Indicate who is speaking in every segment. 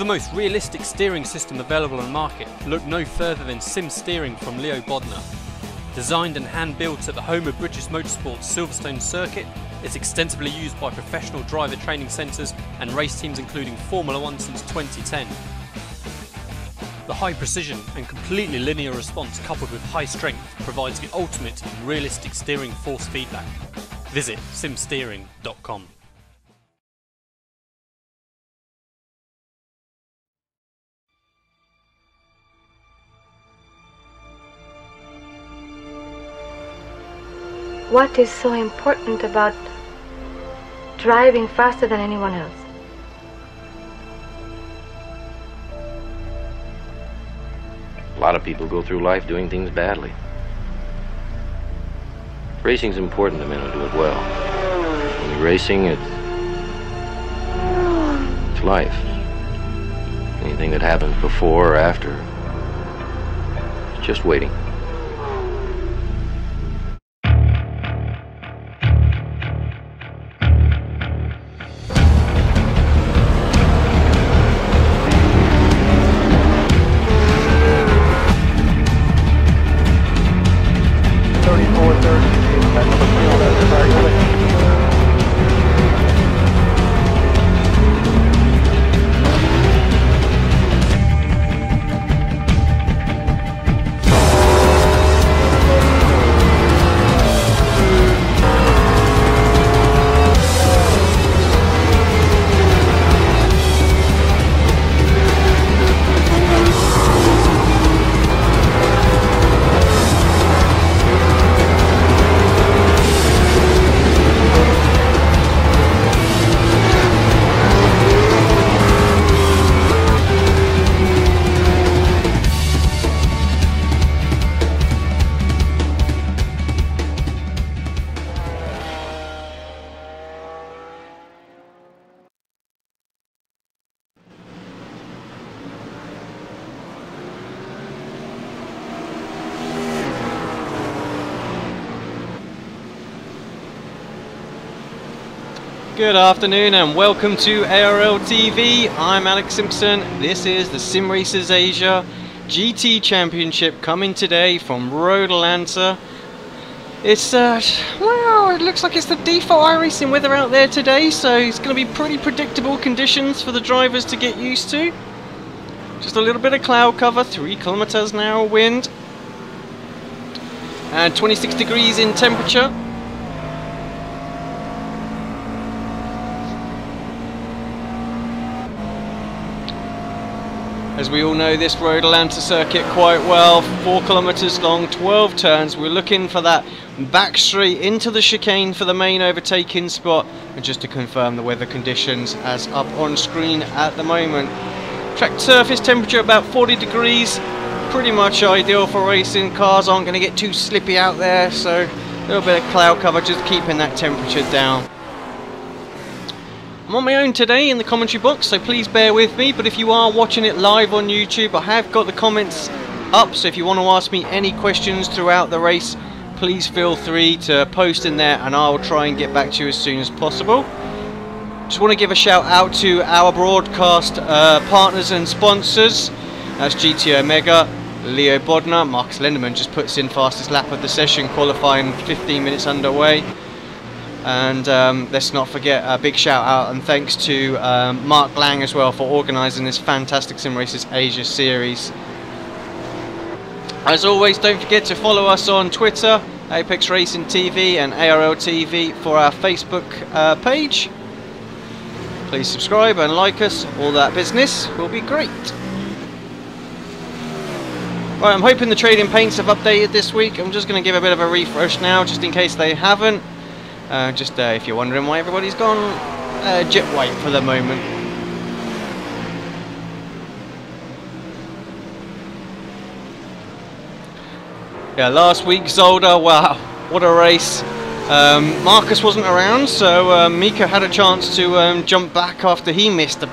Speaker 1: the most realistic steering system available on the market, look no further than Sim Steering from Leo Bodnar. Designed and hand-built at the home of British Motorsport's Silverstone circuit, it's extensively used by professional driver training centres and race teams including Formula 1 since 2010. The high precision and completely linear response coupled with high strength provides the ultimate in realistic steering force feedback. Visit simsteering.com.
Speaker 2: What is so important about driving faster than anyone else?
Speaker 3: A lot of people go through life doing things badly. Racing's important to men who do it well. When you're racing, it's life. Anything that happens before or after, it's just waiting.
Speaker 4: Good afternoon and welcome to ARL TV. I'm Alex Simpson. This is the Sim Racers Asia GT Championship coming today from Road Atlanta. It's well, it looks like it's the default iRacing weather out there today, so it's going to be pretty predictable conditions for the drivers to get used to. Just a little bit of cloud cover, 3 kilometers an hour wind, and 26 degrees in temperature. As we all know this Road Atlanta circuit quite well, 4 kilometers long, 12 turns. We're looking for that back straight into the chicane for the main overtaking spot. And just to confirm the weather conditions as up on screen at the moment. Track surface temperature about 40 degrees, pretty much ideal for racing. Cars aren't going to get too slippy out there, so a little bit of cloud cover just keeping that temperature down. I'm on my own today in the commentary box, so please bear with me, but if you are watching it live on YouTube, I have got the comments up, so if you want to ask me any questions throughout the race, please feel free to post in there and I'll try and get back to you as soon as possible. Just want to give a shout out to our broadcast partners and sponsors. That's GT Omega, Leo Bodnar, Marcus Lenderman just puts in fastest lap of the session, qualifying 15 minutes underway. And let's not forget a big shout out and thanks to Mark Lang as well for organising this fantastic Sim Racers Asia series. As always, don't forget to follow us on Twitter, Apex Racing TV and ARL TV for our Facebook page. Please subscribe and like us, all that business will be great. Right, I'm hoping the trading paints have updated this week. I'm just going to give a bit of a refresh now just in case they haven't. If you're wondering why everybody's gone jet white for the moment. Yeah, last week Zolder, wow, what a race. Marcus wasn't around, so Mika had a chance to jump back after he missed a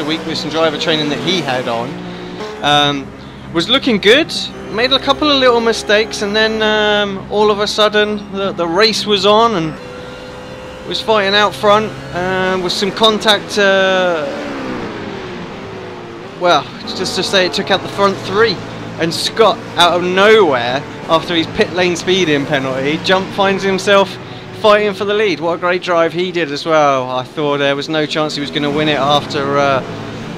Speaker 4: week with some driver training that he had on. Was looking good. Made a couple of little mistakes, and then all of a sudden the race was on and was fighting out front with some contact well, just to say, it took out the front three. And Scott, out of nowhere, after his pit lane speeding penalty, finds himself fighting for the lead. What a great drive he did as well. I thought there was no chance he was going to win it after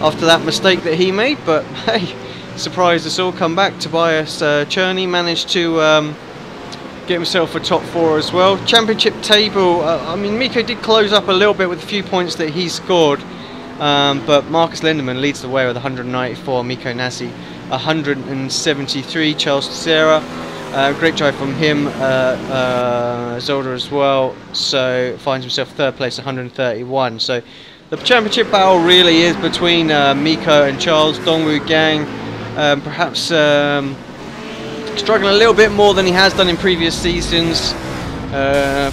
Speaker 4: that mistake that he made, but hey, surprised us all. Come back. Tobias Cherney managed to get himself a top 4 as well. Championship table, I mean, Miko did close up a little bit with a few points that he scored, but Marcus Lindemann leads the way with 194, Miko Nasi 173, Charles Teixeira, great drive from him, Zolder as well, so finds himself 3rd place, 131. So the championship battle really is between Miko and Charles. Dongwoo Gang perhaps struggling a little bit more than he has done in previous seasons,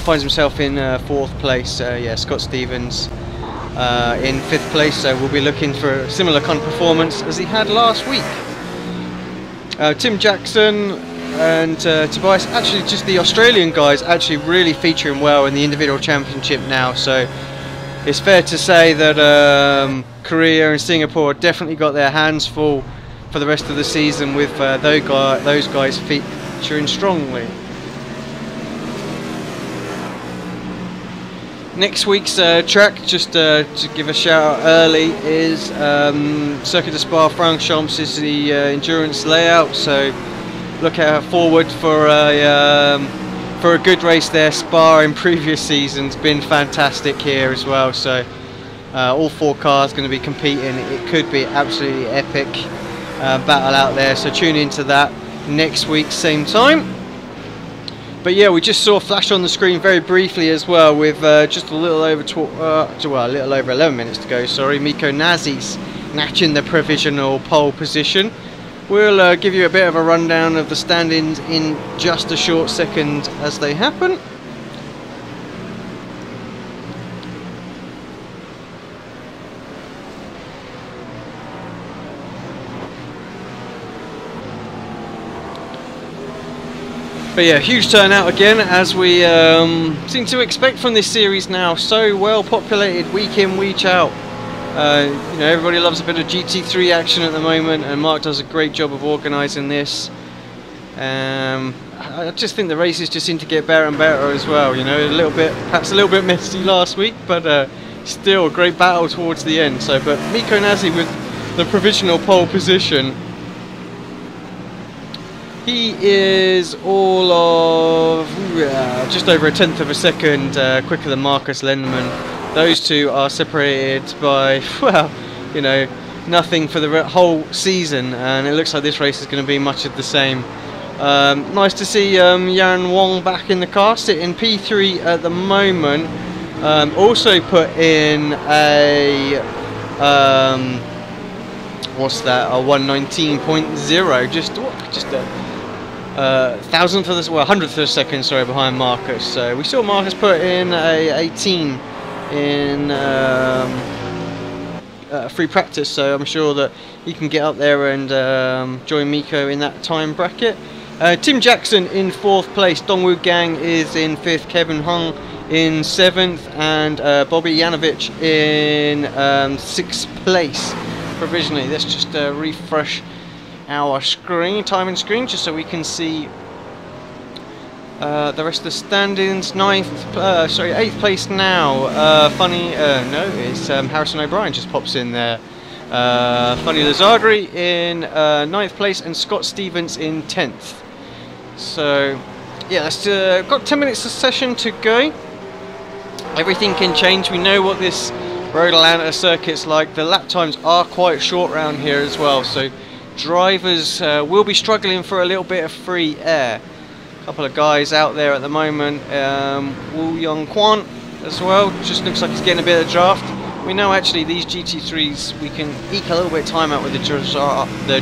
Speaker 4: finds himself in 4th place. Yeah, Scott Stevens in 5th place, so we'll be looking for a similar kind of performance as he had last week. Tim Jackson and Tobias, actually just the Australian guys, actually really featuring well in the individual championship now, so it's fair to say that Korea and Singapore definitely got their hands full for the rest of the season with those guys featuring strongly. Next week's track, just to give a shout out early, is Circuit de Spa-Francorchamps is the endurance layout, so look out forward for a good race there. Spa in previous seasons been fantastic here as well, so all 4 cars going to be competing. It could be absolutely epic battle out there, so tune into that next week same time. But yeah, we just saw a flash on the screen very briefly as well, with just a little over 11 minutes to go. Sorry, Miko Nasi's snatching the provisional pole position. We'll give you a bit of a rundown of the standings in just a short second as they happen. But yeah, huge turnout again, as we seem to expect from this series now. So well populated week in, week out. You know, everybody loves a bit of GT3 action at the moment, and Mark does a great job of organising this. I just think the races just seem to get better and better as well. You know, perhaps a little bit messy last week, but still a great battle towards the end. So, but Miko Nasi with the provisional pole position. He is all of just over 1/10 of a second quicker than Marcus Lindemann. Those two are separated by, well, you know, nothing for the whole season, and it looks like this race is going to be much of the same. Nice to see Yan Wong back in the car, sitting P3 at the moment. Also put in a what's that? A 119.0, just a thousandth of this, well, 100th of a second, sorry, behind Marcus. So we saw Marcus put in a 18 in free practice, so I'm sure that he can get up there and join Miko in that time bracket. Tim Jackson in 4th place, Dongwoo Gang is in 5th, Kevin Hung in 7th, and Bobby Yanovich in 6th place provisionally. Let's just refresh our timing screen, just so we can see the rest of the standings. 8th place now. No, it's Harrison O'Brien just pops in there. Funny Lazardri in 9th place, and Scott Stevens in 10th. So yeah, let's got 10 minutes of session to go. Everything can change. We know what this Road Atlanta circuit's like. The lap times are quite short around here as well, so drivers will be struggling for a little bit of free air. A couple of guys out there at the moment. Woo Young Kwan as well, just looks like he's getting a bit of draft. We know actually these GT3s, we can eke a little bit of time out with the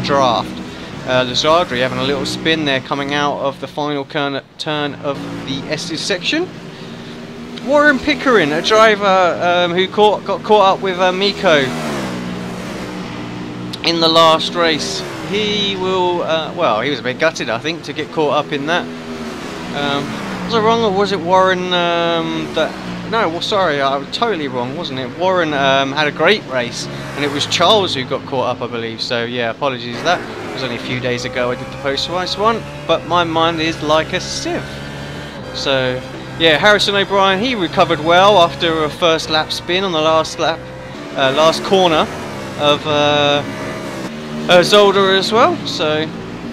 Speaker 4: draft. Lazardri having a little spin there coming out of the final turn of the S's section. Warren Pickering, a driver who got caught up with Miko in the last race. He will, well, he was a bit gutted, I think, to get caught up in that. Was I wrong, or was it Warren that no, well, sorry, I was totally wrong, wasn't it? Warren had a great race, and it was Charles who got caught up, I believe. So yeah, apologies for that. It was only a few days ago I did the post-race one, but my mind is like a sieve. So yeah, Harrison O'Brien, he recovered well after a first lap spin on the last corner of Zolder as well. So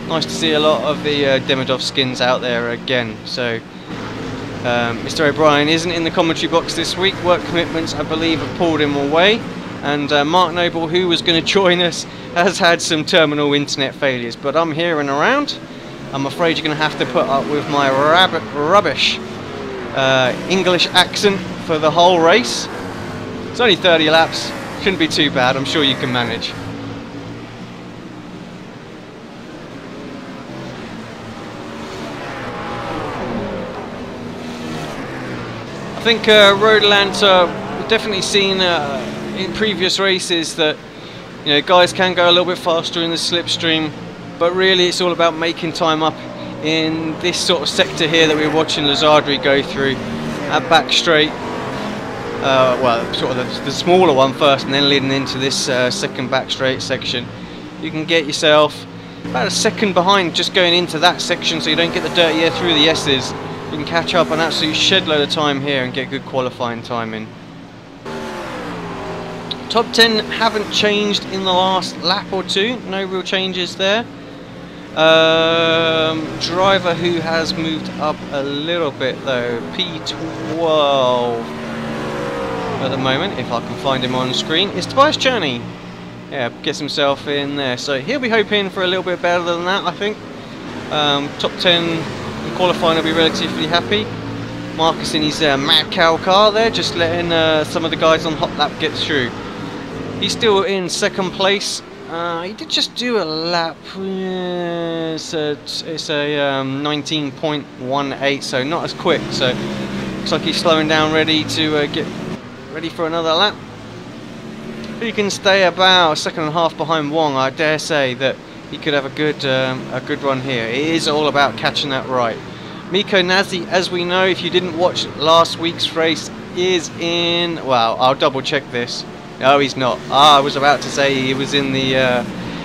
Speaker 4: nice to see a lot of the Demidov skins out there again. So Mr. O'Brien isn't in the commentary box this week. Work commitments, I believe, have pulled him away. And Mark Noble, who was going to join us, has had some terminal internet failures. But I'm here and around. I'm afraid you're going to have to put up with my rubbish English accent for the whole race. It's only 30 laps. Shouldn't be too bad. I'm sure you can manage. I think Road Atlanta, we've definitely seen in previous races that, you know, guys can go a little bit faster in the slipstream, but really it's all about making time up in this sort of sector here that we're watching Lazardri go through at back straight. Well, sort of the smaller one first, and then leading into this second back straight section. You can get yourself about a second behind just going into that section, so you don't get the dirty air through the S's. You can catch up an absolute shed load of time here and get good qualifying time in. Top 10 haven't changed in the last lap or two, no real changes there. Driver who has moved up a little bit though, P12 at the moment, if I can find him on screen, is Tobias Cherney. Yeah, gets himself in there, so he'll be hoping for a little bit better than that, I think. Top 10 in qualifying will be relatively happy. Marcus in his mad cow car there, just letting some of the guys on hot lap get through. He's still in second place. He did just do a lap. It's a 19.18, so not as quick. So looks like he's slowing down, ready to get ready for another lap. He can stay about a second and a half behind Wong. I dare say that he could have a good run here. It is all about catching that right. Miko Nazi, as we know, if you didn't watch last week's race, is in. Well, I'll double check this. No, he's not. I was about to say he was in the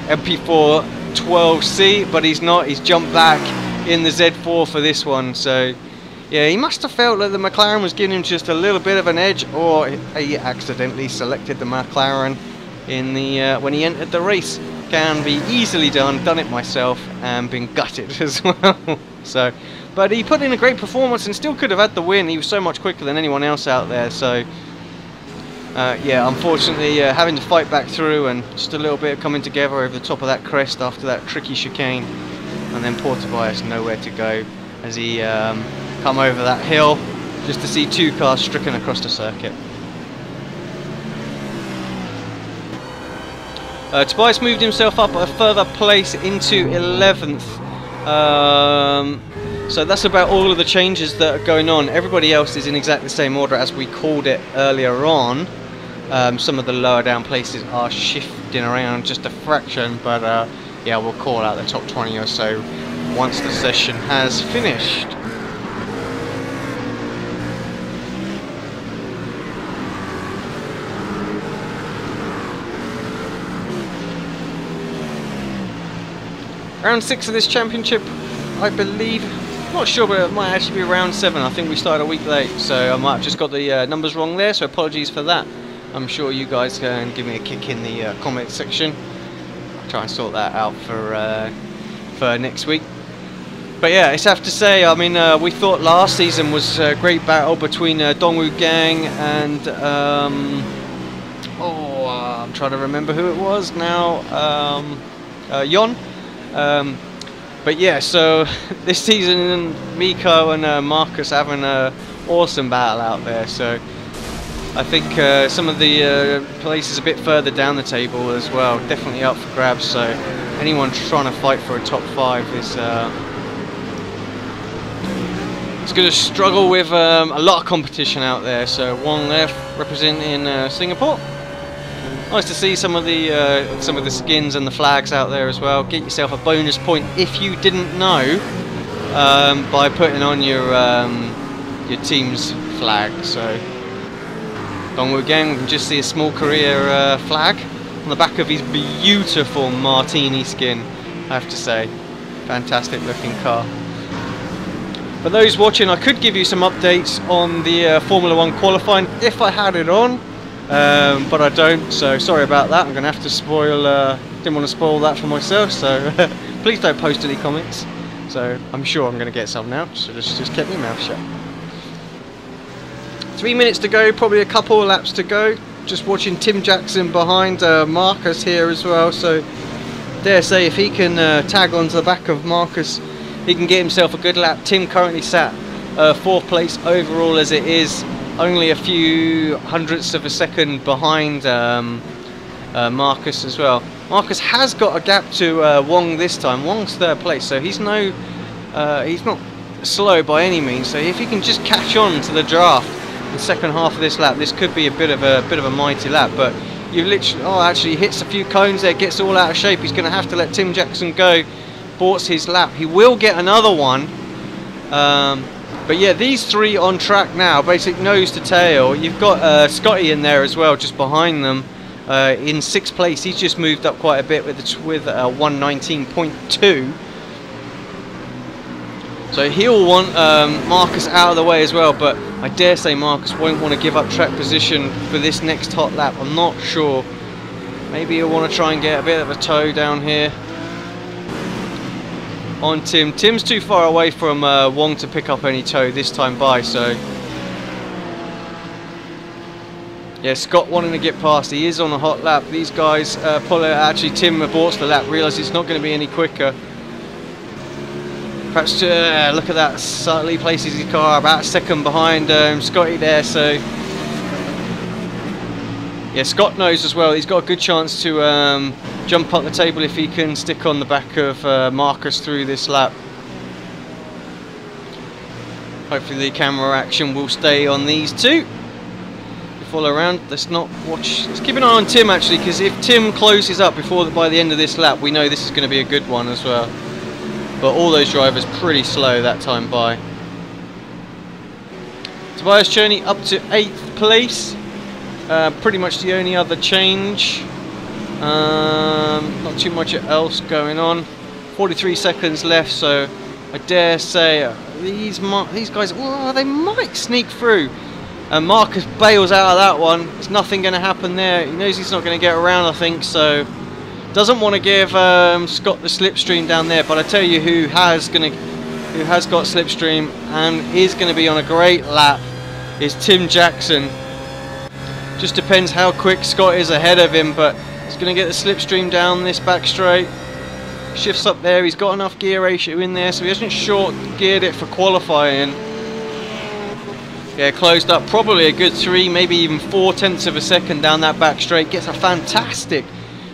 Speaker 4: MP4 12C, but he's not. He's jumped back in the Z4 for this one. So, yeah, he must have felt that the McLaren was giving him just a little bit of an edge, or he accidentally selected the McLaren in the when he entered the race. Can be easily done it myself, and been gutted as well. So, but he put in a great performance and still could have had the win. He was so much quicker than anyone else out there. So. Yeah, unfortunately having to fight back through, and just a little bit of coming together over the top of that crest after that tricky chicane, and then poor Tobias nowhere to go as he come over that hill just to see two cars stricken across the circuit. Tobias moved himself up a further place into 11th. So that's about all of the changes that are going on. Everybody else is in exactly the same order as we called it earlier on. Some of the lower down places are shifting around just a fraction, but yeah, we'll call out the top 20 or so once the session has finished. Round 6 of this championship, I believe. Not sure, but it might actually be round 7. I think we started a week late, so I might have just got the numbers wrong there, so apologies for that. I'm sure you guys can give me a kick in the comment section. I'll try and sort that out for next week. But yeah, it's have to say, I mean, we thought last season was a great battle between Dongwoo Gang and I'm trying to remember who it was now. Yon. But yeah, so this season Miko and Marcus having an awesome battle out there. So I think some of the places a bit further down the table as well, definitely up for grabs. So anyone trying to fight for a top 5 is it's going to struggle with a lot of competition out there. So Wong left representing Singapore. Nice to see some of the skins and the flags out there as well. Get yourself a bonus point if you didn't know by putting on your team's flag. So Dongwoo Gang, we can just see a small Korea flag on the back of his beautiful martini skin, I have to say. Fantastic looking car. For those watching, I could give you some updates on the Formula 1 qualifying if I had it on, but I don't, so sorry about that. I'm going to have to spoil, didn't want to spoil that for myself, so please don't post any comments. So I'm sure I'm going to get some now, so just keep my mouth shut. 3 minutes to go, probably a couple of laps to go. Just watching Tim Jackson behind Marcus here as well, so dare say if he can tag onto the back of Marcus, he can get himself a good lap. Tim currently sat 4th place overall as it is, only a few hundredths of a second behind Marcus as well. Marcus has got a gap to Wong this time. Wong's 3rd place, so he's not slow by any means. So if he can just catch on to the draft, the second half of this lap, this could be a bit of a mighty lap. But you literally, actually he hits a few cones there, gets all out of shape. He's going to have to let Tim Jackson go. Ports his lap. He will get another one. But yeah, these 3 on track now, basic nose to tail. You've got Scotty in there as well, just behind them. In 6th place, he's just moved up quite a bit with 119.2. So he'll want Marcus out of the way as well, but I dare say Marcus won't want to give up track position for this next hot lap. I'm not sure. Maybe he'll want to try and get a bit of a tow down here on Tim. Tim's too far away from Wong to pick up any tow this time by, so yeah, Scott wanting to get past. He is on a hot lap. These guys pull it. Actually, Tim aborts the lap, realises it's not going to be any quicker. Perhaps look at that, slightly places his car about a second behind Scotty there, so yeah, Scott knows as well he's got a good chance to jump up the table if he can stick on the back of Marcus through this lap. Hopefully the camera action will stay on these two. Follow around. Let's not watch. Let's keep an eye on Tim actually, because if Tim closes up by the end of this lap, we know this is going to be a good one as well. But all those drivers pretty slow that time by. Tobias Cherney up to 8th place. Pretty much the only other change. Not too much else going on. 43 seconds left, so I dare say these guys, they might sneak through. And Marcus bails out of that one. There's nothing going to happen there. He knows he's not going to get around, I think, so doesn't want to give Scott the slipstream down there. But I tell you who has got slipstream and is going to be on a great lap is Tim Jackson. Just depends how quick Scott is ahead of him, but he's going to get the slipstream down this back straight. Shifts up there. He's got enough gear ratio in there, so he hasn't short geared it for qualifying. Yeah, closed up probably a good 3, maybe even 4/10 of a second down that back straight. Gets a fantastic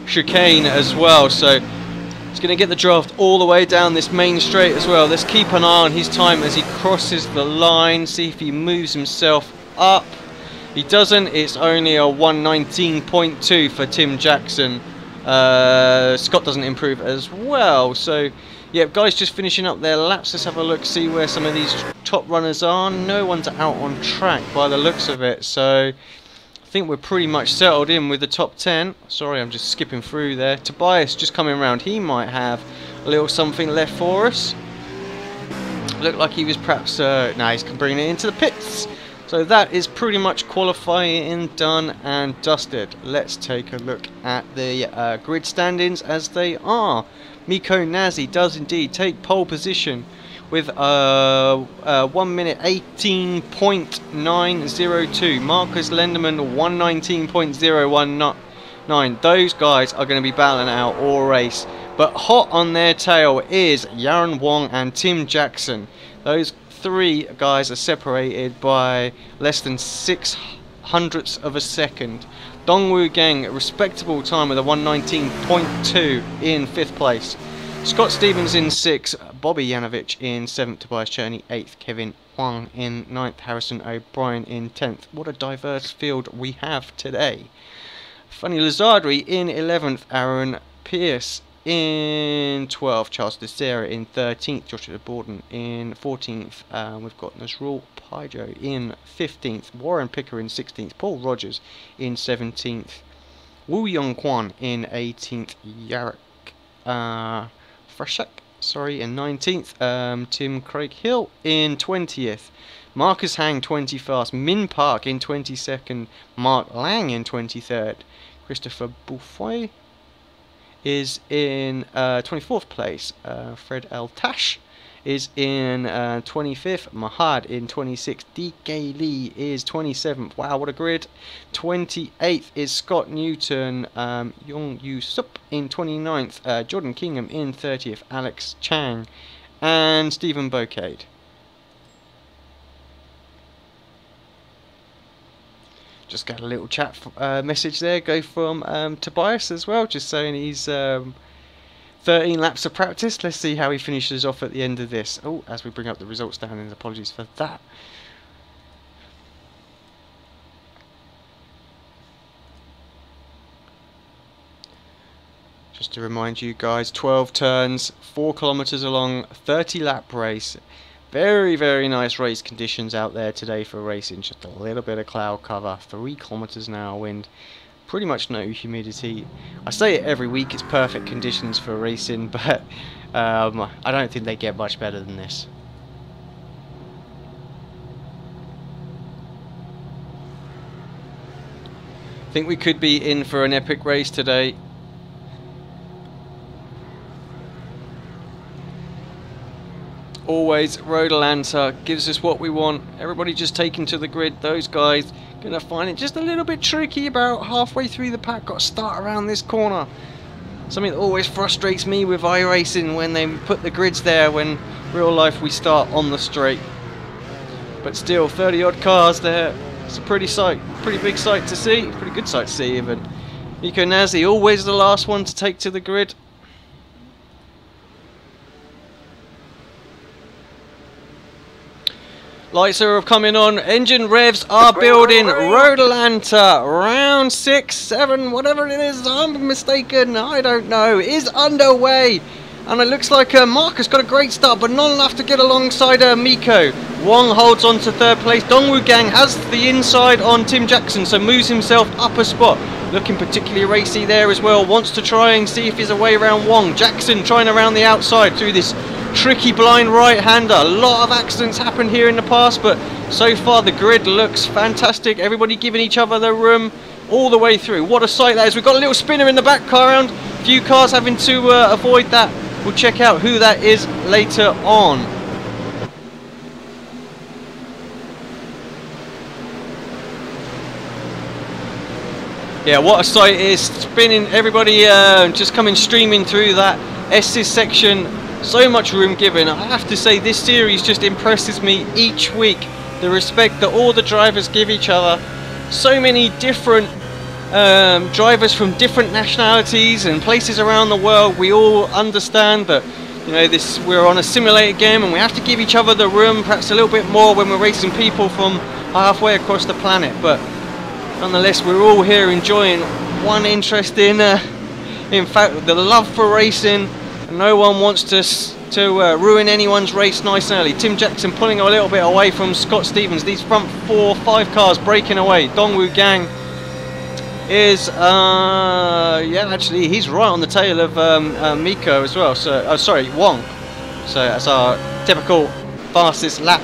Speaker 4: chicane as well, so he's going to get the draft all the way down this main straight as well. Let's keep an eye on his time as he crosses the line, see if he moves himself up. He doesn't. It's only a 119.2 for Tim Jackson. Scott doesn't improve as well, so yeah, guys just finishing up their laps. Let's have a look, see where some of these top runners are. No one's out on track by the looks of it, so I think we're pretty much settled in with the top 10. Sorry, I'm just skipping through there. Tobias just coming around. He might have a little something left for us. Looked like he was perhaps... now he's bringing it into the pits. So that is pretty much qualifying done and dusted. Let's take a look at the grid standings as they are. Miko Nazi does indeed take pole position with 1 minute 18.902. Marcus Lenderman 119.019. Those guys are going to be battling out all race. But hot on their tail is Yaron Wong and Tim Jackson. Those 3 guys are separated by less than 0.06 of a second. Dongwoo Gang, a respectable time with a 119.2 in 5th place. Scott Stevens in 6th, Bobby Yanovich in 7th, Tobias Cherney 8th, Kevin Huang in 9th, Harrison O'Brien in 10th. What a diverse field we have today. Funny Lazardri in 11th, Aaron Pierce in 12th, Charles Desera in 13th, Joshua Borden in 14th, we've got Nasrul Paijo in 15th, Warren Picker in 16th, Paul Rogers in 17th, Wu Yong Kwan in 18th, Yarek Freshak, in 19th, Tim Craig Hill in 20th, Marcus Hang 21st, Min Park in 22nd, Mark Lang in 23rd, Christopher Boufoy is in 24th place, Fred L. Tash is in 25th, Mahad in 26th, DK Lee is 27th, wow what a grid, 28th is Scott Newton, Yong Yu Sup in 29th, Jordan Kingham in 30th, Alex Chang and Stephen Bocade. Just got a little chat message there, go from Tobias as well, just saying he's 13 laps of practice. Let's see how he finishes off at the end of this. Oh, as we bring up the results down, and apologies for that. Just to remind you guys, 12 turns, 4 kilometers along, 30 lap race. Very, very nice race conditions out there today for racing. Just a little bit of cloud cover, 3 kilometers an hour wind, pretty much no humidity. I say it every week, it's perfect conditions for racing, but I don't think they get much better than this. I think we could be in for an epic race today. Always, Road Atlanta gives us what we want. Everybody just taking to the grid. Those guys gonna find it just a little bit tricky about halfway through the pack. Got to start around this corner. Something that always frustrates me with iRacing when they put the grids there, when real life we start on the straight. But still, 30 odd cars there. It's a pretty big sight to see. Pretty good sight to see even. Nico Nazi always the last one to take to the grid. Lights are coming on, engine revs are building, Road Atlanta, round 6, 7, whatever it is, I'm mistaken, I don't know, is underway. And it looks like Marcus got a great start, but not enough to get alongside Miko. Wong holds on to 3rd place, Dongwu Gang has the inside on Tim Jackson, so moves himself up a spot. Looking particularly racy there as well, wants to try and see if he's a way around Wong. Jackson trying around the outside through this tricky blind right-hander. A lot of accidents happened here in the past, but so far the grid looks fantastic. Everybody giving each other the room all the way through. What a sight that is. We've got a little spinner in the back car round. A few cars having to avoid that. We'll check out who that is later on. Yeah, what a sight it is. Spinning, everybody just coming streaming through that S's section. So much room given. I have to say this series just impresses me each week. The respect that all the drivers give each other. So many different drivers from different nationalities and places around the world. We all understand that, you know, we're on a simulated game and we have to give each other the room, perhaps a little bit more when we're racing people from halfway across the planet. But nonetheless, we're all here enjoying one interest in fact, the love for racing. No one wants to ruin anyone's race nice and early. Tim Jackson pulling a little bit away from Scott Stevens. These front 4-5 cars breaking away. Dongwu Gang is, yeah, actually he's right on the tail of Miko as well. So, sorry, Wong. So that's our typical fastest lap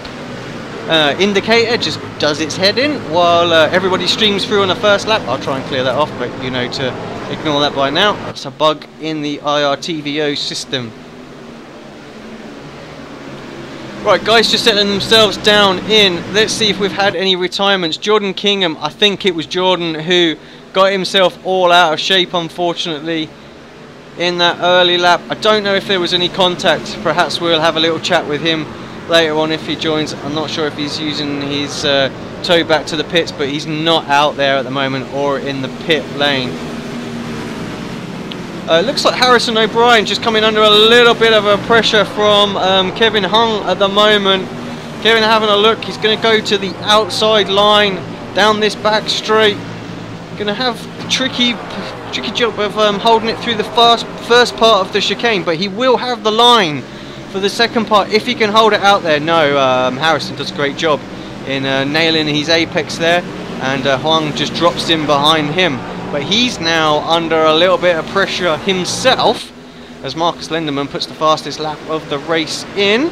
Speaker 4: indicator. Just does its head in while everybody streams through on the first lap. I'll try and clear that off, but you know to ignore that by now. That's a bug in the IRTVO system. Right, guys, just settling themselves down in. Let's see if we've had any retirements. Jordan Kingham, I think it was Jordan who got himself all out of shape, unfortunately, in that early lap. I don't know if there was any contact. Perhaps we'll have a little chat with him later on if he joins. I'm not sure if he's using his tow back to the pits, but he's not out there at the moment or in the pit lane. Looks like Harrison O'Brien just coming under a little bit of a pressure from Kevin Hung at the moment. Kevin having a look, he's going to go to the outside line down this back straight. Going to have tricky tricky job of holding it through the first part of the chicane, but he will have the line for the second part if he can hold it out there. No, Harrison does a great job in nailing his apex there, and Huang just drops in behind him. But he's now under a little bit of pressure himself as Marcus Lindemann puts the fastest lap of the race in.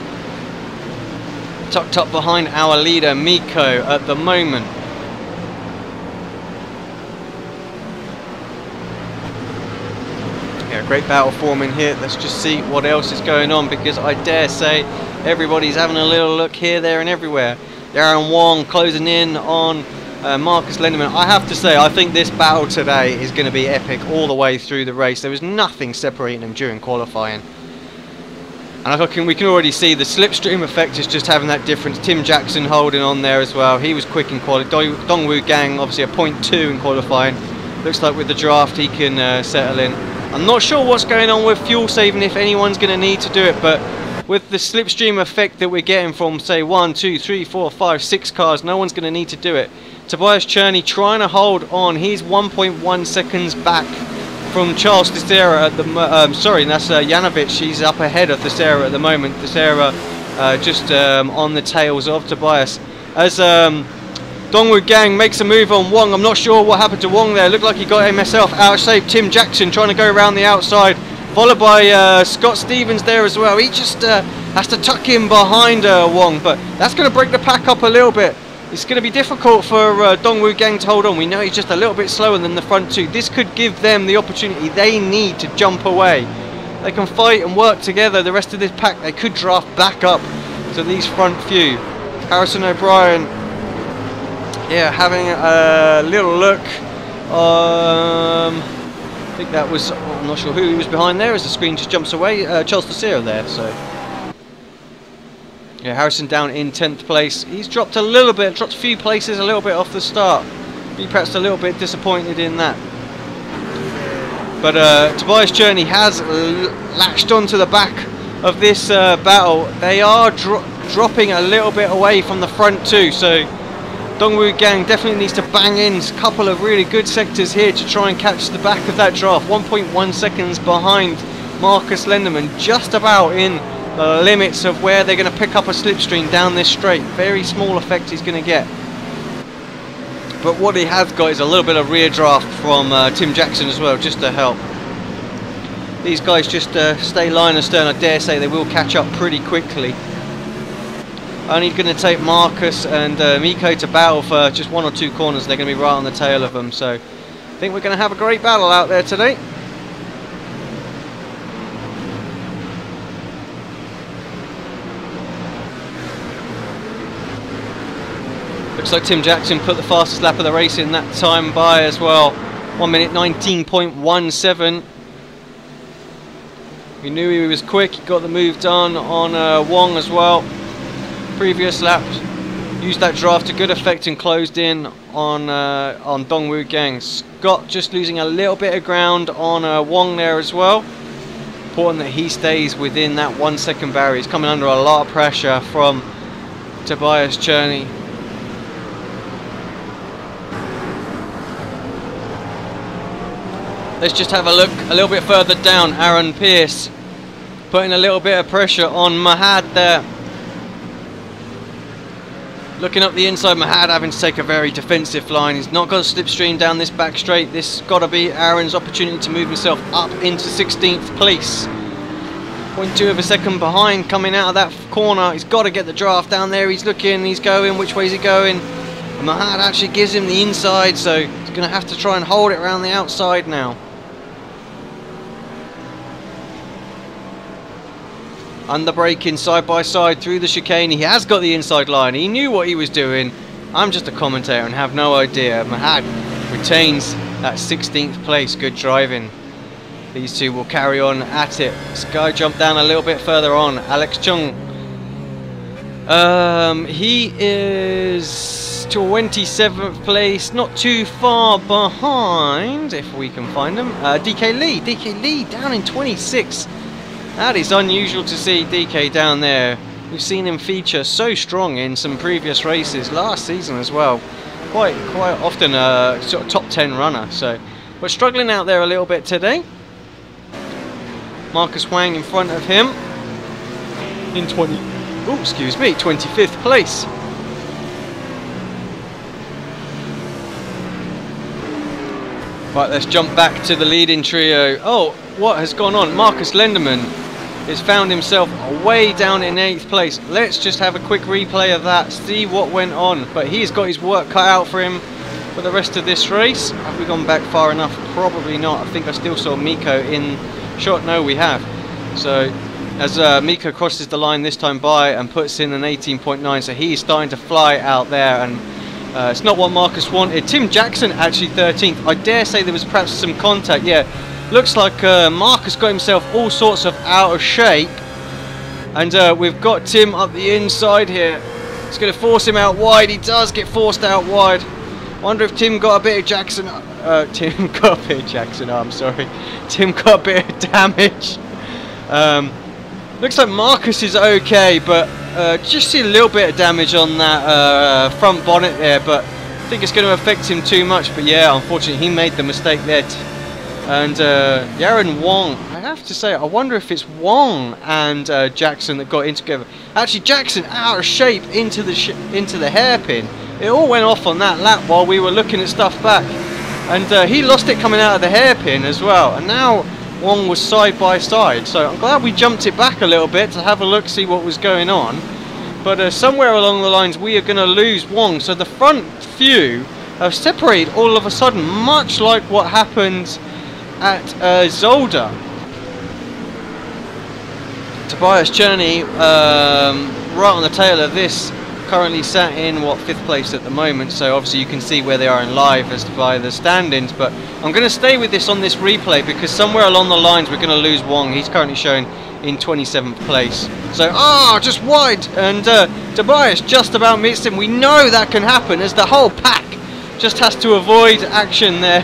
Speaker 4: Tucked up behind our leader Miko at the moment. Yeah, great battle forming here. Let's just see what else is going on, because I dare say everybody's having a little look here, there and everywhere. Darren Wong closing in on Marcus Lindemann. I have to say, I think this battle today is going to be epic all the way through the race. There was nothing separating them during qualifying. And we can already see the slipstream effect is just having that difference. Tim Jackson holding on there as well. He was quick in qualifying. Dongwoo Gang obviously a 0.2 in qualifying. Looks like with the draft he can settle in. I'm not sure what's going on with fuel saving, if anyone's going to need to do it, but with the slipstream effect that we're getting from, say, 1, 2, 3, 4, 5, 6 cars, no one's going to need to do it. Tobias Cherney trying to hold on. He's 1.1 seconds back from Charles Teixeira at the sorry, that's Janovic. He's up ahead of Teixeira at the moment. Teixeira just on the tails of Tobias. As Dongwoo Gang makes a move on Wong. I'm not sure what happened to Wong there. Looked like he got himself out of shape. Tim Jackson trying to go around the outside, followed by Scott Stevens there as well. He just has to tuck in behind Wong, but that's going to break the pack up a little bit. It's going to be difficult for Dongwoo Gang to hold on. We know he's just a little bit slower than the front two. This could give them the opportunity they need to jump away. They can fight and work together. The rest of this pack, they could draft back up to these front few. Harrison O'Brien, yeah, having a little look. I think that was, I'm not sure who he was behind there as the screen just jumps away. Charles Teixeira there, so. Yeah, Harrison down in 10th place. He's dropped a little bit, dropped a few places a little bit off the start. Be perhaps a little bit disappointed in that. But Tobias Cherney has latched onto the back of this battle. They are dropping a little bit away from the front two, so Dongwoo Gang definitely needs to bang in a couple of really good sectors here to try and catch the back of that draft. 1.1 seconds behind Marcus Lindemann, just about in the limits of where they're going to pick up a slipstream down this straight. Very small effect he's going to get. But what he has got is a little bit of rear draft from Tim Jackson as well, just to help. These guys just stay line astern. I dare say they will catch up pretty quickly. Only going to take Marcus and Miko to battle for just 1 or 2 corners. They're going to be right on the tail of them. So I think we're going to have a great battle out there today. Looks like Tim Jackson put the fastest lap of the race in that time by as well. 1 minute 19.17. We knew he was quick. He got the move done on Wong as well. Previous laps used that draft to good effect and closed in on Dongwoo Gang. Scott just losing a little bit of ground on Wong there as well. Important that he stays within that 1 second barrier. He's coming under a lot of pressure from Tobias Cherney. Let's just have a look a little bit further down. Aaron Pierce putting a little bit of pressure on Mahad there. Looking up the inside, Mahad having to take a very defensive line. He's not got a slipstream down this back straight. This has got to be Aaron's opportunity to move himself up into 16th place. 0.2 of a second behind coming out of that corner. He's got to get the draft down there. He's looking, he's going. Which way is he going? And Mahad actually gives him the inside, so he's going to have to try and hold it around the outside now. Underbraking side by side through the chicane. He has got the inside line. He knew what he was doing. I'm just a commentator and have no idea. Mahad retains that 16th place. Good driving. These two will carry on at it. This guy jumped down a little bit further on. Alex Chung. He is 27th place. Not too far behind, if we can find him. DK Lee. DK Lee down in 26th. That is unusual to see DK down there. We've seen him feature so strong in some previous races last season as well. Quite often a sort of top 10 runner. So but struggling out there a little bit today. Marcus Wang in front of him in 25th place. Right, let's jump back to the leading trio. Oh, what has gone on? Marcus Lenderman has found himself way down in 8th place. Let's just have a quick replay of that, see what went on. But he's got his work cut out for him for the rest of this race. Have we gone back far enough? Probably not. I think I still saw Miko in shot. No, we have. So as Miko crosses the line this time by and puts in an 18.9, so he's starting to fly out there, and it's not what Marcus wanted. Tim Jackson actually 13th. I dare say there was perhaps some contact. Yeah, looks like Marcus got himself all sorts of out of shape, and we've got Tim up the inside here. It's going to force him out wide. He does get forced out wide. Wonder if Tim got a bit of Jackson. Tim got a bit of Jackson. I'm sorry. Tim got a bit of damage. Looks like Marcus is okay, but just see a little bit of damage on that front bonnet there, but I think it's going to affect him too much. But yeah, unfortunately he made the mistake there. And Yaron Wong, I have to say, I wonder if it's Wong and Jackson that got in together. Actually, Jackson out of shape into the hairpin. It all went off on that lap while we were looking at stuff back, and he lost it coming out of the hairpin as well. And now Wong was side by side, so I'm glad we jumped it back a little bit to have a look, see what was going on. But somewhere along the lines we are going to lose Wong, so the front few have separated all of a sudden, much like what happened at Zolder. Tobias Cherney right on the tail of this, currently sat in what, 5th place at the moment, so obviously you can see where they are in live as by the stand-ins. But I'm going to stay with this on this replay because somewhere along the lines we're going to lose Wong. He's currently showing in 27th place, so just wide, and Tobias just about missed him. We know that can happen as the whole pack just has to avoid action there.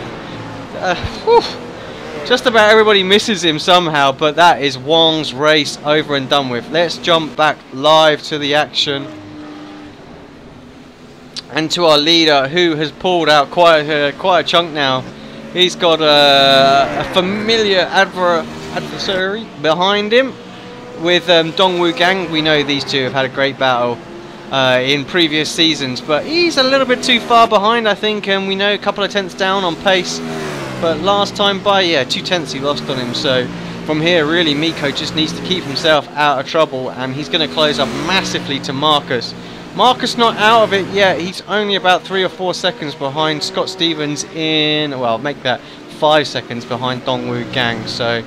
Speaker 4: Just about everybody misses him somehow, but that is Wong's race over and done with. Let's jump back live to the action and to our leader, who has pulled out quite a chunk now. He's got a familiar adversary behind him with Dongwoo Gang. We know these two have had a great battle in previous seasons, but he's a little bit too far behind, I think, and we know a couple of tenths down on pace. But last time by, yeah, 2 tenths he lost on him. So from here, really, Miko just needs to keep himself out of trouble, and he's going to close up massively to Marcus. Marcus not out of it yet. He's only about 3 or 4 seconds behind Scott Stevens in, well, make that 5 seconds behind Dongwoo Gang. So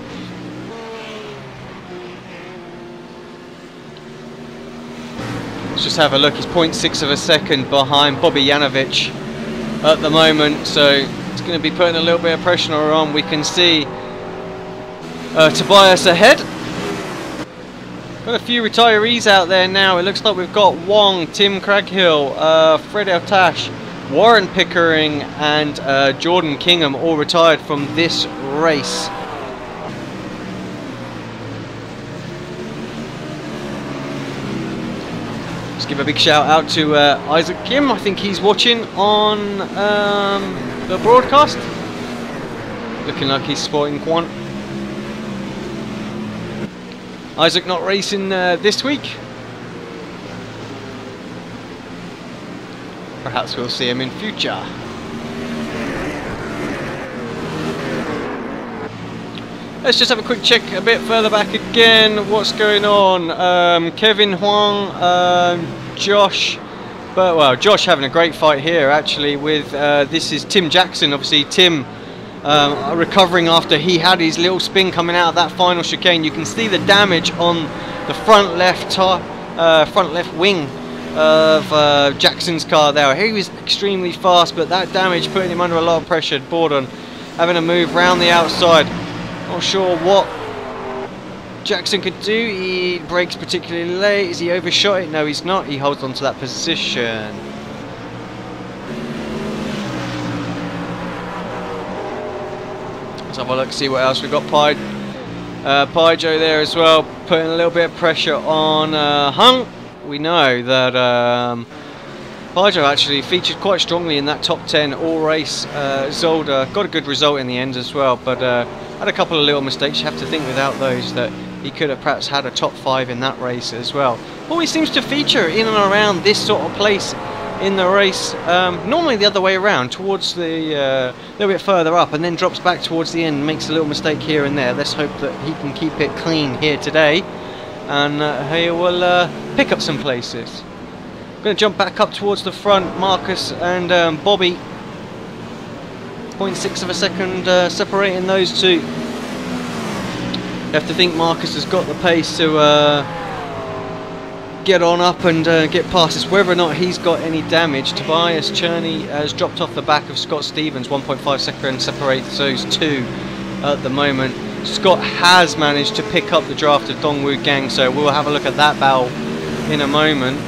Speaker 4: let's just have a look. He's 0.6 of a second behind Bobby Yanovich at the moment. So it's going to be putting a little bit of pressure on. We can see Tobias ahead. Got a few retirees out there now. It looks like we've got Wong, Tim Craghill, Fred Eltash, Warren Pickering and Jordan Kingham all retired from this race. Let's give a big shout out to Isaac Kim. I think he's watching on the broadcast. Looking like he's sporting Quant. Isaac not racing this week. Perhaps we'll see him in future. Let's just have a quick check a bit further back again. What's going on? Kevin Huang, Josh. But well, Josh having a great fight here actually with this is Tim Jackson. Obviously Tim recovering after he had his little spin coming out of that final chicane. You can see the damage on the front left wing of Jackson's car there. He was extremely fast, but that damage putting him under a lot of pressure. Borden having to move round the outside. Not sure what Jackson could do. He brakes particularly late. Is he overshot it? No, he's not. He holds on to that position. Let's have a look, see what else we've got. Paijo there as well, putting a little bit of pressure on Hung. We know that Pajo actually featured quite strongly in that top 10 all race. Zolder got a good result in the end as well, but had a couple of little mistakes. You have to think without those that he could have perhaps had a top 5 in that race as well. Always seems to feature in and around this sort of place in the race, normally the other way around, towards the little bit further up, and then drops back towards the end, makes a little mistake here and there. Let's hope that he can keep it clean here today, and he will pick up some places. Going to jump back up towards the front, Marcus and Bobby, 0.6 of a second separating those two. You have to think Marcus has got the pace to get on up and get past this. Whether or not he's got any damage, Tobias Cherney has dropped off the back of Scott Stevens, 1.5 seconds separates those two at the moment. Scott has managed to pick up the draft of Dongwoo Gang, so we'll have a look at that battle in a moment.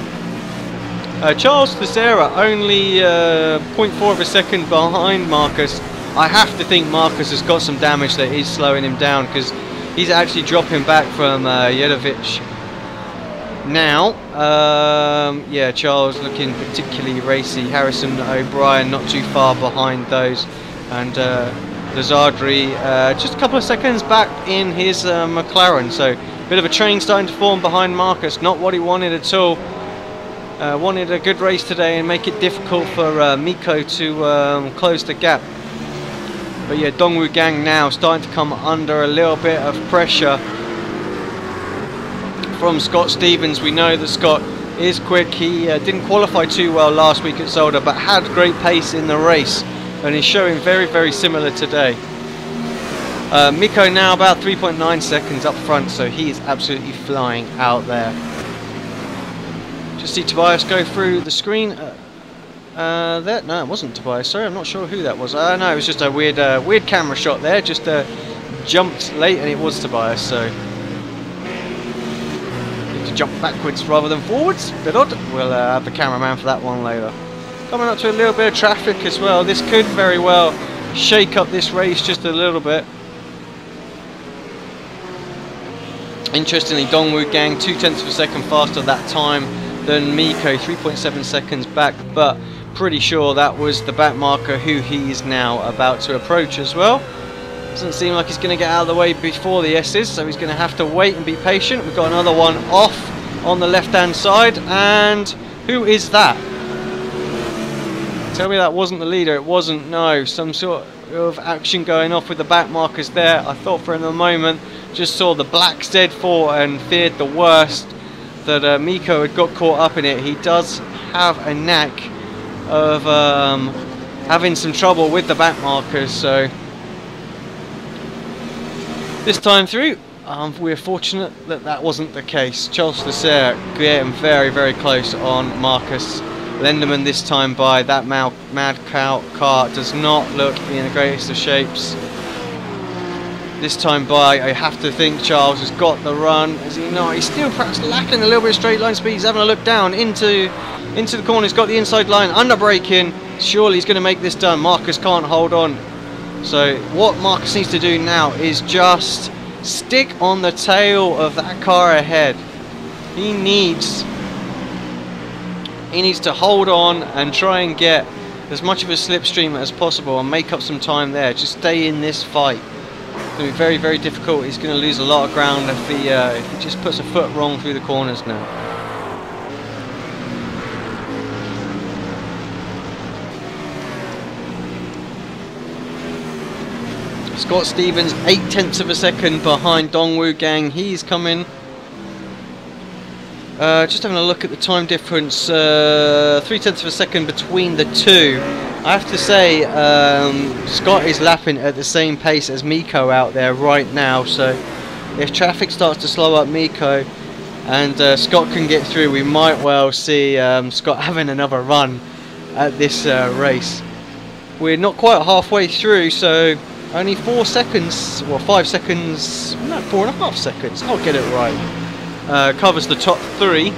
Speaker 4: Charles Teixeira only 0.4 of a second behind Marcus. I have to think Marcus has got some damage that is slowing him down, because he's actually dropping back from Jedovic now. Yeah, Charles looking particularly racy. Harrison O'Brien not too far behind those, and Lazardri just a couple of seconds back in his McLaren. So a bit of a train starting to form behind Marcus. Not what he wanted at all. Wanted a good race today and make it difficult for Miko to close the gap. But yeah, Dongwoo Gang now starting to come under a little bit of pressure from Scott Stevens. We know that Scott is quick. He didn't qualify too well last week at Zolder, but had great pace in the race, and is showing very, very similar today. Miko now about 3.9 seconds up front, so he is absolutely flying out there. Just see Tobias go through the screen. There, no, it wasn't Tobias. Sorry, I'm not sure who that was. No, it was just a weird camera shot there. Just jumped late, and it was Tobias. So need to jump backwards rather than forwards. Bit odd. We'll have the cameraman for that one later. Coming up to a little bit of traffic as well. This could very well shake up this race just a little bit. Interestingly, Dongwoo Gang 0.2 of a second faster that time than Miko, 3.7 seconds back, but pretty sure that was the back marker who he is now about to approach as well. Doesn't seem like he's going to get out of the way before the S's, so he's going to have to wait and be patient. We've got another one off on the left hand side, and who is that? Tell me that wasn't the leader. It wasn't. No, some sort of action going off with the back markers there. I thought for a moment, just saw the black Z4 and feared the worst, that Miko had got caught up in it. He does have a knack of having some trouble with the back markers, so this time through we're fortunate that that wasn't the case. Charles Teixeira getting very, very close on Marcus Lenderman this time by. That mad cow car does not look in the greatest of shapes. This time by, I have to think Charles has got the run. Is he not? He's still perhaps lacking a little bit of straight line speed. He's having a look down into the corner. He's got the inside line, under braking. Surely he's going to make this done. Marcus can't hold on. So what Marcus needs to do now is just stick on the tail of that car ahead. He needs to hold on and try and get as much of a slipstream as possible and make up some time there. Just stay in this fight. It's going to be very, very difficult. He's going to lose a lot of ground if he just puts a foot wrong through the corners now. Scott Stevens 0.8 of a second behind Dongwoo Gang. He's coming. Just having a look at the time difference. 0.3 of a second between the two. I have to say, Scott is lapping at the same pace as Miko out there right now, so if traffic starts to slow up Miko and Scott can get through, we might well see Scott having another run at this race. We're not quite halfway through, so only 4 seconds, well 5 seconds, no, 4.5 seconds, I'll get it right. Covers the top 3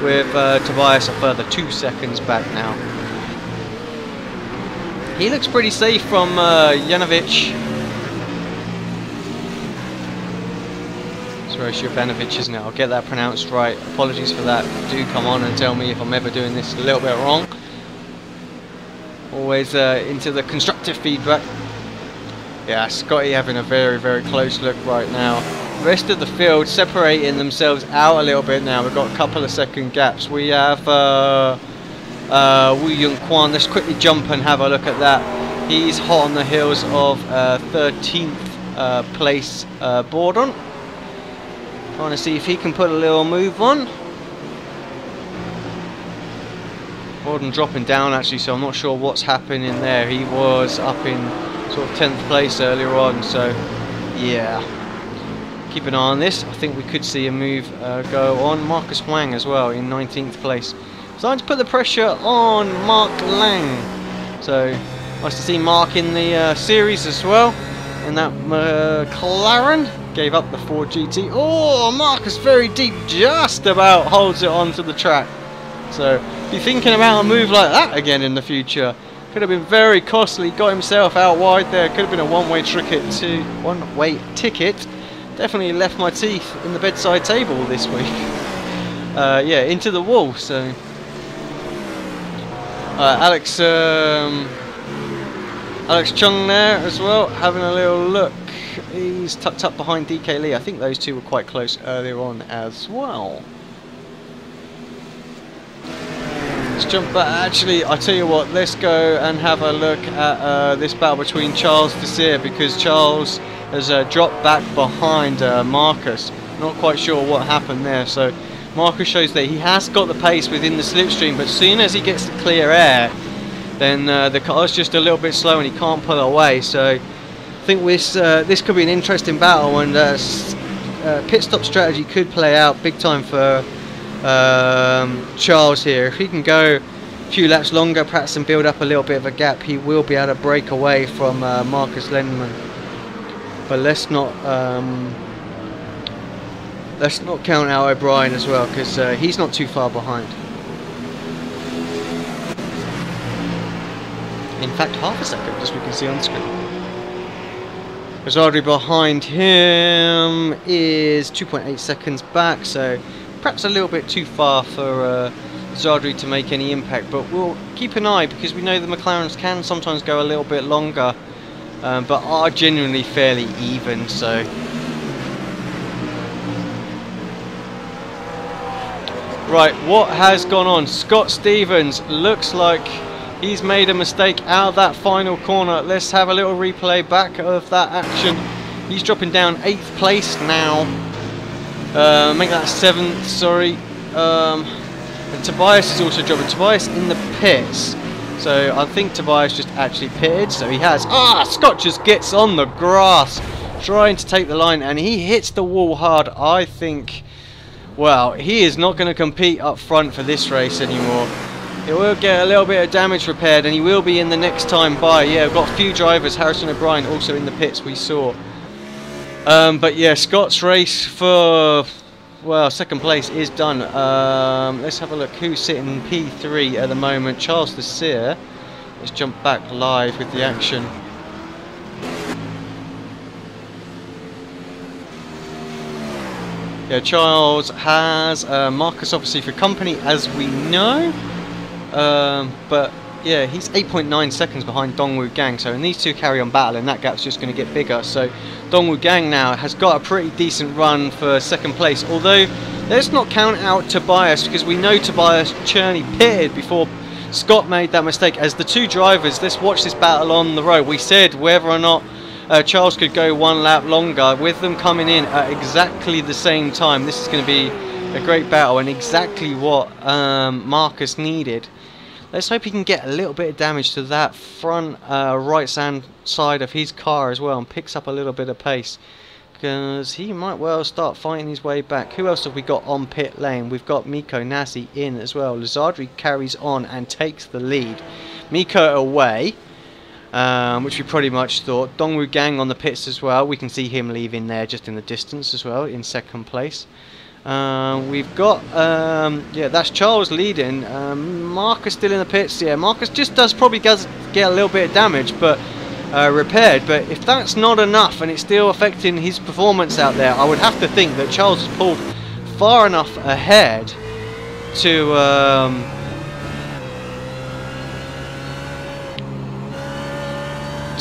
Speaker 4: with Tobias a further 2 seconds back now. He looks pretty safe from Janovic. It's Rosio Banovic, isn't it? I'll get that pronounced right. Apologies for that. Do come on and tell me if I'm ever doing this a little bit wrong. Always into the constructive feedback. Yeah, Scotty having a very, very close look right now. The rest of the field separating themselves out a little bit now. We've got a couple of second gaps. We have Wu Yun Kwan. Let's quickly jump and have a look at that. He's hot on the heels of 13th place Borden. Trying to see if he can put a little move on. Borden dropping down actually, so I'm not sure what's happening there. He was up in sort of 10th place earlier on, so yeah. Keep an eye on this. I think we could see a move go on. Marcus Huang as well in 19th place. Starting to put the pressure on Mark Lang. So nice to see Mark in the series as well. And that McLaren gave up the Ford GT. Oh, Marcus very deep, just about holds it onto the track. So be thinking about a move like that again in the future. Could have been very costly. Got himself out wide there. Could have been a one-way ticket. Definitely left my teeth in the bedside table this week. Yeah, into the wall. So Alex Chung there as well, having a little look. He's tucked up behind DK Lee. I think those two were quite close earlier on as well. Let's jump back. Actually, I tell you what, let's go and have a look at this battle between Charles Desir, because Charles has dropped back behind Marcus. Not quite sure what happened there. So Marcus shows that he has got the pace within the slipstream, but as soon as he gets the clear air, then the car's just a little bit slow and he can't pull away. So I think this could be an interesting battle, and pit stop strategy could play out big time for Charles here. If he can go a few laps longer perhaps and build up a little bit of a gap, he will be able to break away from Marcus Lendeman. But let's not count out O'Brien as well, because he's not too far behind. In fact, half a second, as we can see on the screen. Zolder behind him is 2.8 seconds back, so perhaps a little bit too far for Zolder to make any impact, but we'll keep an eye, because we know the McLarens can sometimes go a little bit longer, but are genuinely fairly even. So right, what has gone on? Scott Stevens looks like he's made a mistake out of that final corner. Let's have a little replay back of that action. He's dropping down 8th place now. Make that 7th, sorry. And Tobias is also dropping. Tobias in the pits. So I think Tobias just actually pitted. So he has. Scott just gets on the grass, trying to take the line, and he hits the wall hard. I think, well, he is not going to compete up front for this race anymore. He will get a little bit of damage repaired, and he will be in the next time by. Yeah, we've got a few drivers. Harrison O'Brien also in the pits, we saw. But yeah, Scott's race for, well, second place is done. Let's have a look who's sitting P3 at the moment. Charles Desir. Let's jump back live with the action. Yeah, Charles has Marcus obviously for company, as we know. But yeah, he's 8.9 seconds behind Dongwoo Gang, so when these two carry on battling, that gap's just going to get bigger. So Dongwoo Gang now has got a pretty decent run for second place, although let's not count out Tobias, because we know Tobias Cherney pitted before Scott made that mistake. As the two drivers, let's watch this battle on the road. We said whether or not Charles could go one lap longer, with them coming in at exactly the same time. This is going to be a great battle, and exactly what Marcus needed. Let's hope he can get a little bit of damage to that front right hand side of his car as well, and picks up a little bit of pace, because he might well start fighting his way back. Who else have we got on pit lane? We've got Miko Nasi in as well. Lazardri carries on and takes the lead. Miko away, which we pretty much thought. Dongwoo Gang on the pits as well. We can see him leaving there just in the distance as well, in second place. We've got yeah, that's Charles leading. Marcus still in the pits. Yeah, Marcus just probably does get a little bit of damage, but repaired. But if that's not enough and it's still affecting his performance out there, I would have to think that Charles has pulled far enough ahead to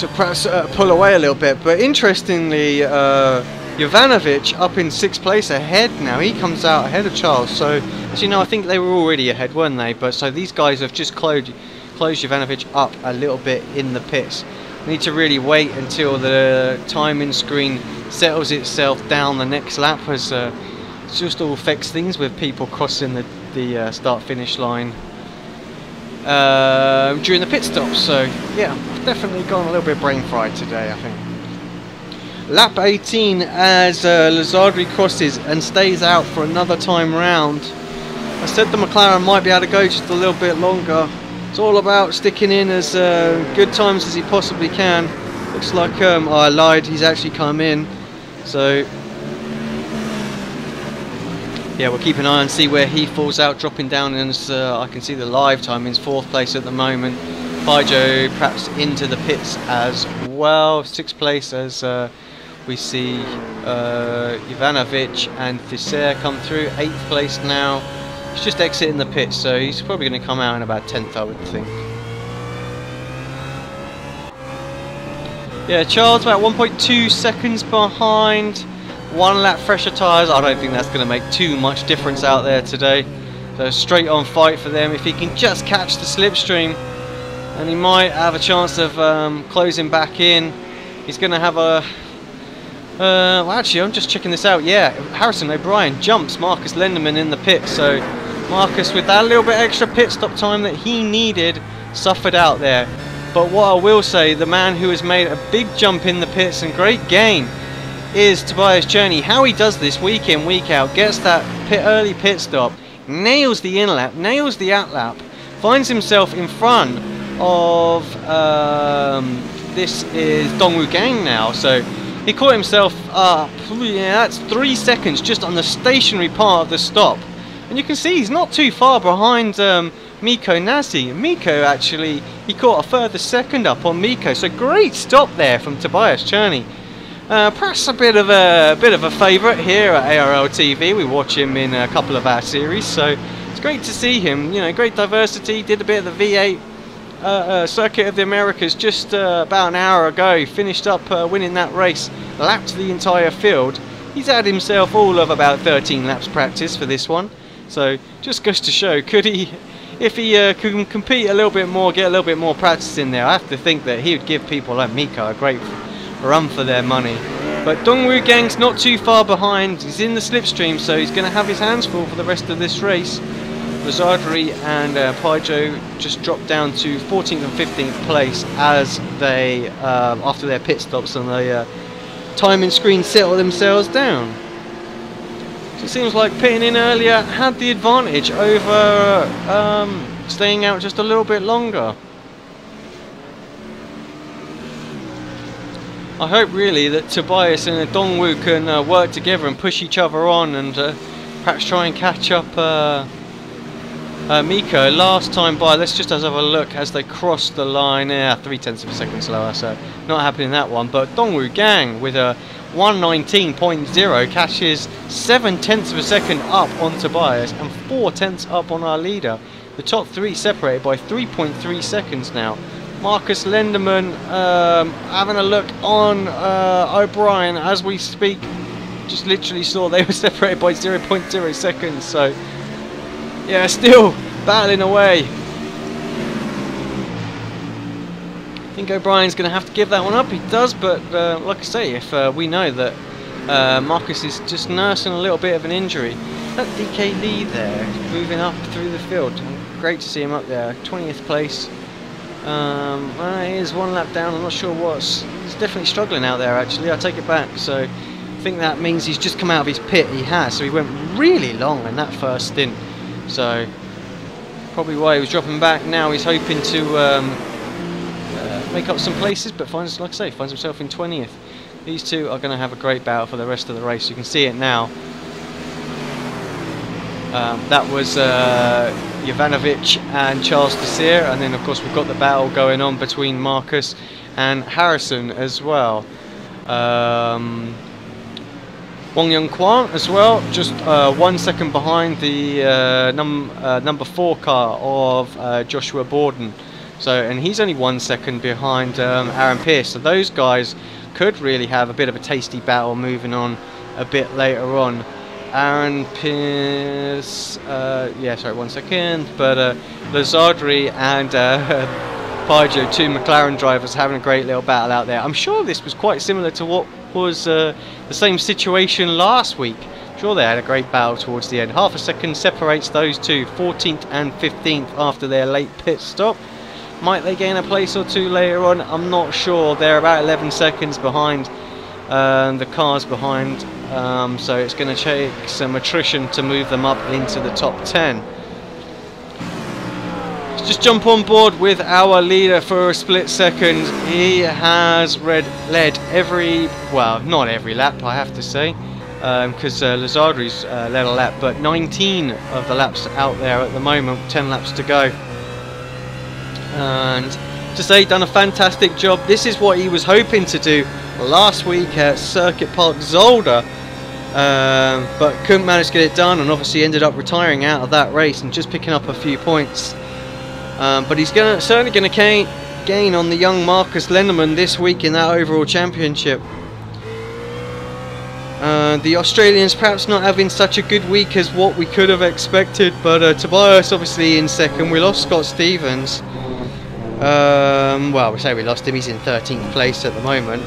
Speaker 4: perhaps pull away a little bit. But interestingly, Jovanovic up in 6th place ahead now. He comes out ahead of Charles. So, as you know, I think they were already ahead, weren't they? But so these guys have just closed Jovanovic up a little bit in the pits. We need to really wait until the timing screen settles itself down the next lap, as it just all affects things with people crossing the start-finish line during the pit stops. So yeah, definitely gone a little bit brain fried today, I think. Lap 18 as Zolder crosses and stays out for another time round. I said the McLaren might be able to go just a little bit longer. It's all about sticking in as good times as he possibly can. Looks like oh, I lied, he's actually come in. So yeah, we'll keep an eye and see where he falls out, dropping down. And I can see the live time in 4th place at the moment. Paijo perhaps into the pits as well. 6th place as we see Jovanovic and Fischer come through. 8th place now. He's just exiting the pits, so he's probably going to come out in about 10th, I would think. Yeah, Charles about 1.2 seconds behind. 1 lap fresher tyres. I don't think that's going to make too much difference out there today. So straight on fight for them. If he can just catch the slipstream, and he might have a chance of closing back in. He's going to have a... well, actually, I'm just checking this out. Yeah, Harrison O'Brien jumps Marcus Lenderman in the pit. So Marcus, with that little bit extra pit stop time that he needed, suffered out there. But what I will say, the man who has made a big jump in the pits and great gain is Tobias Cherney. How he does this week in, week out, gets that early pit stop, nails the in-lap, nails the out-lap, finds himself in front of, this is Dongwoo Gang now. So he caught himself up, yeah, that's 3 seconds just on the stationary part of the stop. And you can see he's not too far behind Mikko Nazi. Mikko actually, he caught a further second up on Mikko. So great stop there from Tobias Cherney. Perhaps a bit of a favourite here at ARL TV. We watch him in a couple of our series, so it's great to see him. You know, great diversity. Did a bit of the V8 Circuit of the Americas just about an hour ago. Finished up winning that race, lapped the entire field. He's had himself all of about 13 laps practice for this one. So just goes to show, could he, if he could compete a little bit more, get a little bit more practice in there, I have to think that he would give people like Mikko a great run for their money. But Dongwoo Gang's not too far behind. He's in the slipstream, so he's going to have his hands full for the rest of this race. Zolder and Paijo just dropped down to 14th and 15th place as they, after their pit stops, and the timing screen settle themselves down. So it seems like pitting in earlier had the advantage over staying out just a little bit longer. I hope really that Tobias and Dongwoo can work together and push each other on, and perhaps try and catch up Mikko. Last time by, let's just have a look as they cross the line. Yeah, 0.3 of a second slower, so not happening that one. But Dongwoo Gang with a 1:19.0 catches 0.7 of a second up on Tobias and 0.4 up on our leader. The top three separated by 3.3 seconds now. Marcus Lenderman having a look on O'Brien as we speak. Just literally saw they were separated by 0.0 seconds. So yeah, still battling away. I think O'Brien's going to have to give that one up. He does, but like I say, if we know that Marcus is just nursing a little bit of an injury. That DK Lee there, moving up through the field. Great to see him up there, 20th place. He is 1 lap down. I'm not sure what's. He's definitely struggling out there. Actually, I take it back. So I think that means he's just come out of his pit. He has. So he went really long in that first stint. So probably why he was dropping back. Now he's hoping to make up some places, but finds, like I say, finds himself in 20th. These two are going to have a great battle for the rest of the race. You can see it now. That was Jovanovic and Charles Desir, and then of course we've got the battle going on between Marcus and Harrison as well. Wong Young Kwan as well, just 1 second behind the number 4 car of Joshua Borden. So, and he's only 1 second behind Aaron Pierce. So those guys could really have a bit of a tasty battle moving on a bit later on. Aaron Pierce, yeah, sorry, 1 second. But Zolder and Pajo, two McLaren drivers, having a great little battle out there. I'm sure this was quite similar to what was the same situation last week. Sure, they had a great battle towards the end. Half a second separates those two, 14th and 15th after their late pit stop. Might they gain a place or two later on? I'm not sure. They're about 11 seconds behind the cars behind, so it's going to take some attrition to move them up into the top 10. Let's just jump on board with our leader for a split second. He has led every, well, not every lap, I have to say, because Lazardri's led a lap, but 19 of the laps out there at the moment, 10 laps to go. And to say, done a fantastic job. This is what he was hoping to do last week at Circuit Park Zolder, but couldn't manage to get it done, and obviously ended up retiring out of that race and just picking up a few points. But he's certainly going to gain on the young Marcus Lenderman this week in that overall championship. The Australians perhaps not having such a good week as what we could have expected, but Tobias obviously in second. We lost Scott Stevens. Well, we say we lost him, he's in 13th place at the moment.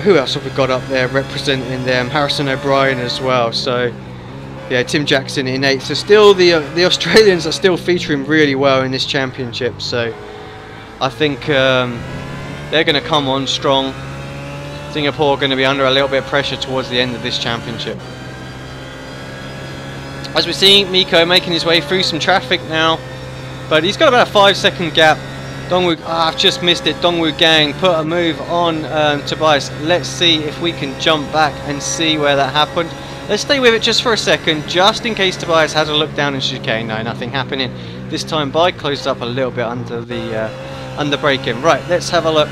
Speaker 4: Who else have we got up there representing them? Harrison O'Brien as well. So yeah, Tim Jackson in 8th. So still the Australians are still featuring really well in this championship. So I think they're going to come on strong. Singapore are going to be under a little bit of pressure towards the end of this championship. As we're seeing, Miko making his way through some traffic now, but he's got about a 5-second gap. Dongwoo, I've just missed it. Dongwoo Gang put a move on Tobias. Let's see if we can jump back and see where that happened. Let's stay with it just for a second, just in case Tobias has a look down in chicane. No, nothing happening. This time bike closed up a little bit under the braking. Right, let's have a look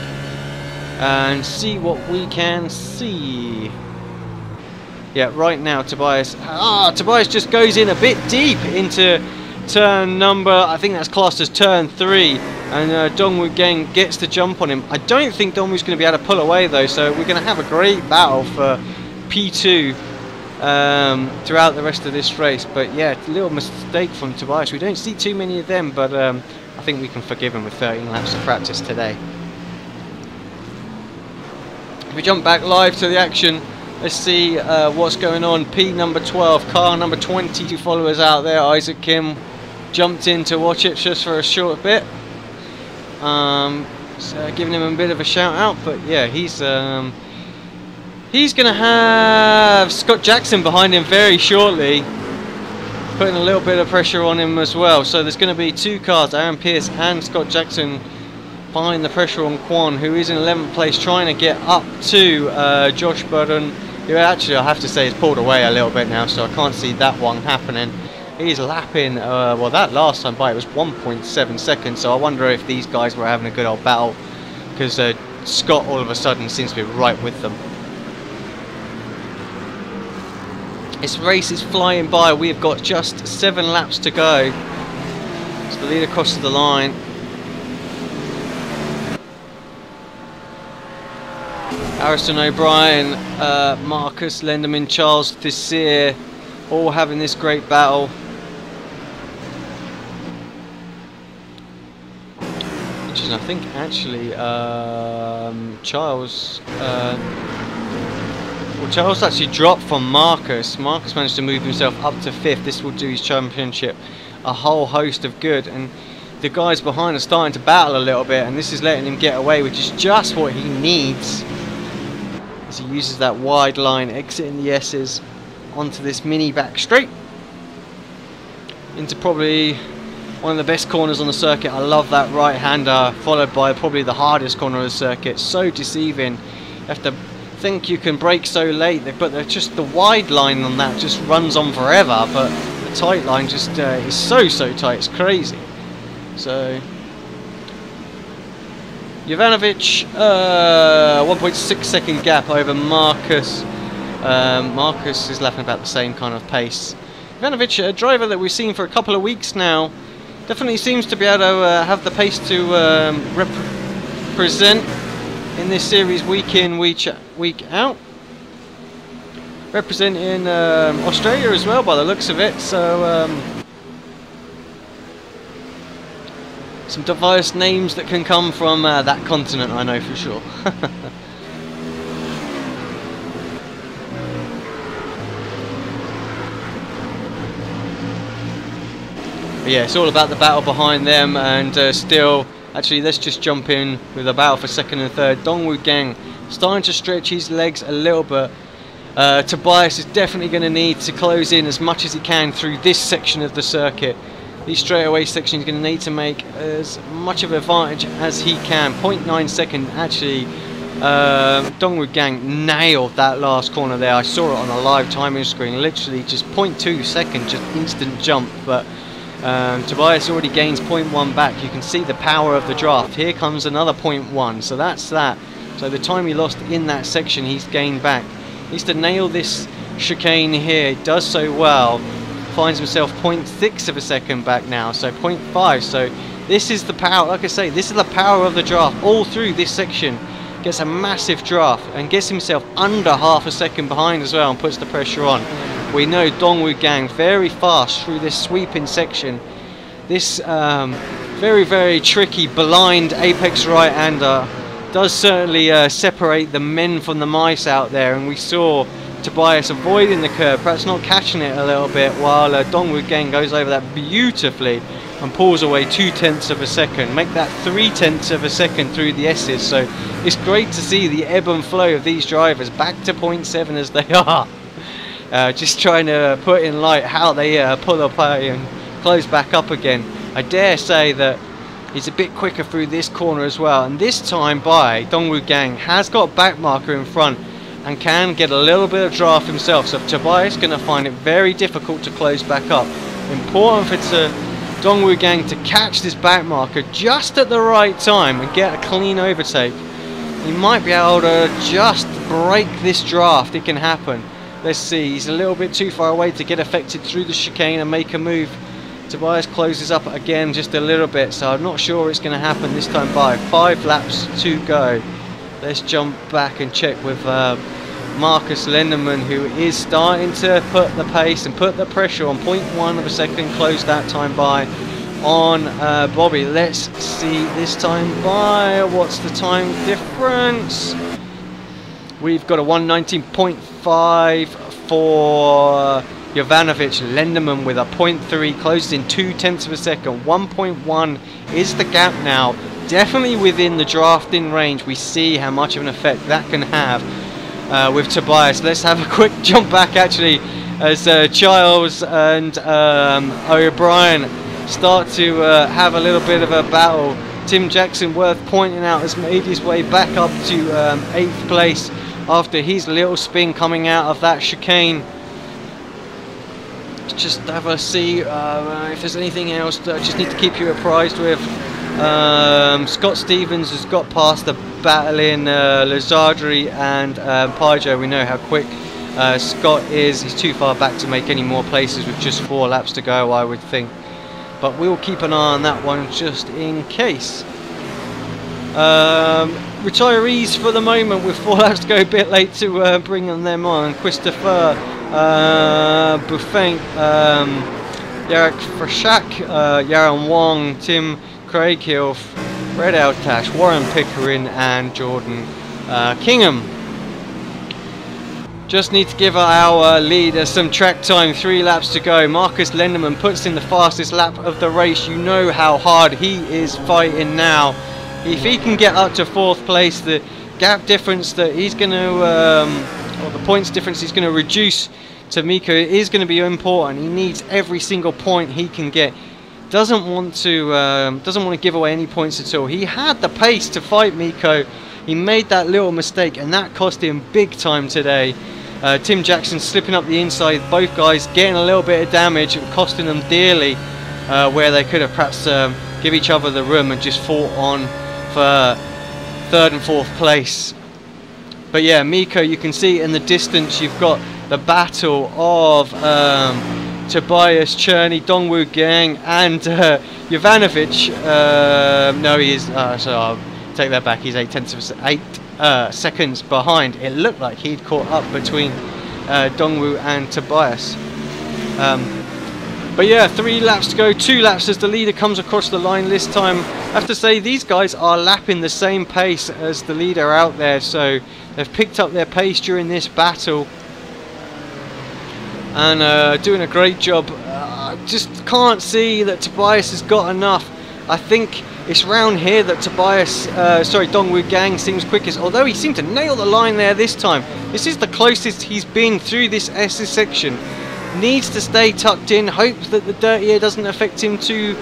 Speaker 4: and see what we can see. Yeah, right now Tobias just goes in a bit deep into turn number, I think that's classed as turn 3, and Dongwoo Gang gets the jump on him. I don't think Dongwoo's going to be able to pull away though, so we're going to have a great battle for P2 throughout the rest of this race. But yeah, a little mistake from Tobias. We don't see too many of them, but I think we can forgive him with 13 laps of practice today. If we jump back live to the action, let's see what's going on. P number 12, car number 22 followers out there. Isaac Kim jumped in to watch it just for a short bit. So giving him a bit of a shout out, but yeah, he's going to have Scott Jackson behind him very shortly, putting a little bit of pressure on him as well. So there's going to be two cars, Aaron Pierce and Scott Jackson, applying the pressure on Kwon, who is in 11th place, trying to get up to Josh Burton, who actually I have to say has pulled away a little bit now, so I can't see that one happening. He's lapping, well, that last time by it was 1.7 seconds, so I wonder if these guys were having a good old battle, because Scott all of a sudden seems to be right with them. This race is flying by. We have got just 7 laps to go. So the leader crosses the line. Harrison O'Brien, Marcus Lenderman, Charles Desir, all having this great battle. Which is, I think, actually Charles. Well, Charles actually dropped from Marcus. Marcus managed to move himself up to 5th. This will do his championship a whole host of good, and the guys behind are starting to battle a little bit, and this is letting him get away, which is just what he needs. As he uses that wide line, exiting the S's onto this mini back straight into probably one of the best corners on the circuit. I love that right-hander, followed by probably the hardest corner of the circuit. So deceiving. You have to think you can brake so late, but they're just the wide line on that just runs on forever, but the tight line just is so tight, it's crazy. So Jovanovic, 1.6 second gap over Marcus. Marcus is lapping about the same kind of pace. Jovanovic, a driver that we've seen for a couple of weeks now, Definitely seems to be able to have the pace to represent in this series week in, week out. Representing Australia as well by the looks of it, so some diverse names that can come from that continent, I know for sure. But yeah, it's all about the battle behind them, and still, actually, let's just jump in with the battle for second and third. Dongwoo Gang starting to stretch his legs a little bit. Tobias is definitely going to need to close in as much as he can through this section of the circuit. These straightaway sections he's going to need to make as much of an advantage as he can. 0.9 second, actually, Dongwoo Gang nailed that last corner there. I saw it on a live timing screen, literally just 0.2 second, just instant jump. But Tobias already gains 0.1 back. You can see the power of the draft. Here comes another 0.1, so that's that. So the time he lost in that section, he's gained back. He needs to nail this chicane here. He does so well. Finds himself 0.6 of a second back now, so 0.5. So this is the power, like I say, this is the power of the draft all through this section. Gets a massive draft and gets himself under half a second behind as well and puts the pressure on. We know Dongwoo Gang very fast through this sweeping section. This very, very tricky blind apex right-hander does certainly separate the men from the mice out there, and we saw Tobias avoiding the curve, perhaps not catching it a little bit, while Dongwoo Gang goes over that beautifully and pulls away 0.2 of a second, make that 0.3 of a second through the S's. So it's great to see the ebb and flow of these drivers back to 0.7 as they are. Just trying to put in light how they pull away and close back up again. I dare say that he's a bit quicker through this corner as well, and this time by Dongwoo Gang has got back marker in front and can get a little bit of draft himself, so Tobias is going to find it very difficult to close back up. Important for Dongwoo Gang to catch this back marker just at the right time and get a clean overtake. He might be able to just break this draft. It can happen. Let's see, he's a little bit too far away to get affected through the chicane and make a move. Tobias closes up again just a little bit, so I'm not sure it's going to happen this time by. 5 laps to go. Let's jump back and check with Marcus Lenderman, who is starting to put the pace and put the pressure on. 0.1 of a second, close that time by on Bobby. Let's see this time by. What's the time difference? We've got a 119.5 for Jovanovic. Lenderman with a 0.3, closes in 0.2 of a second. 1.1 is the gap now. Definitely within the drafting range. We see how much of an effect that can have with Tobias. Let's have a quick jump back actually as Giles and O'Brien start to have a little bit of a battle. Tim Jackson, worth pointing out, has made his way back up to 8th place after his little spin coming out of that chicane. Just have a see if there's anything else that I just need to keep you apprised with. Scott Stevens has got past the battling Lazardri and Pijo. We know how quick Scott is. He's too far back to make any more places with just 4 laps to go, I would think. But we'll keep an eye on that one just in case. Retirees for the moment with 4 laps to go, a bit late to bring them on. Christopher Buffin, Yarek Frashak, Yaron Wong, Tim Craighill, Red Altash, Warren Pickering and Jordan Kingham. Just need to give our leader some track time. 3 laps to go. Marcus Lenderman puts in the fastest lap of the race. You know how hard he is fighting now. If he can get up to 4th place, the gap difference that he's going to, or the points difference he's going to reduce to Miko is going to be important. He needs every single point he can get. Doesn't want to give away any points at all. He had the pace to fight Miko. He made that little mistake, and that cost him big time today. Tim Jackson slipping up the inside. Both guys getting a little bit of damage, costing them dearly, where they could have perhaps give each other the room and just fought on for 3rd and 4th place. But yeah, Miko, you can see in the distance you've got the battle of Tobias, Cherney, Dongwoo Gang, and Jovanovic. No, he is. So I'll take that back. He's 8 seconds behind. It looked like he'd caught up between Dongwoo and Tobias. But yeah, 3 laps to go, 2 laps as the leader comes across the line this time. I have to say, these guys are lapping the same pace as the leader out there, so they've picked up their pace during this battle and doing a great job. Just can't see that Tobias has got enough. I think it's round here that Dongwoo Gang seems quickest, although he seemed to nail the line there this time. This is the closest he's been through this SS section. Needs to stay tucked in, hopes that the dirty air doesn't affect him too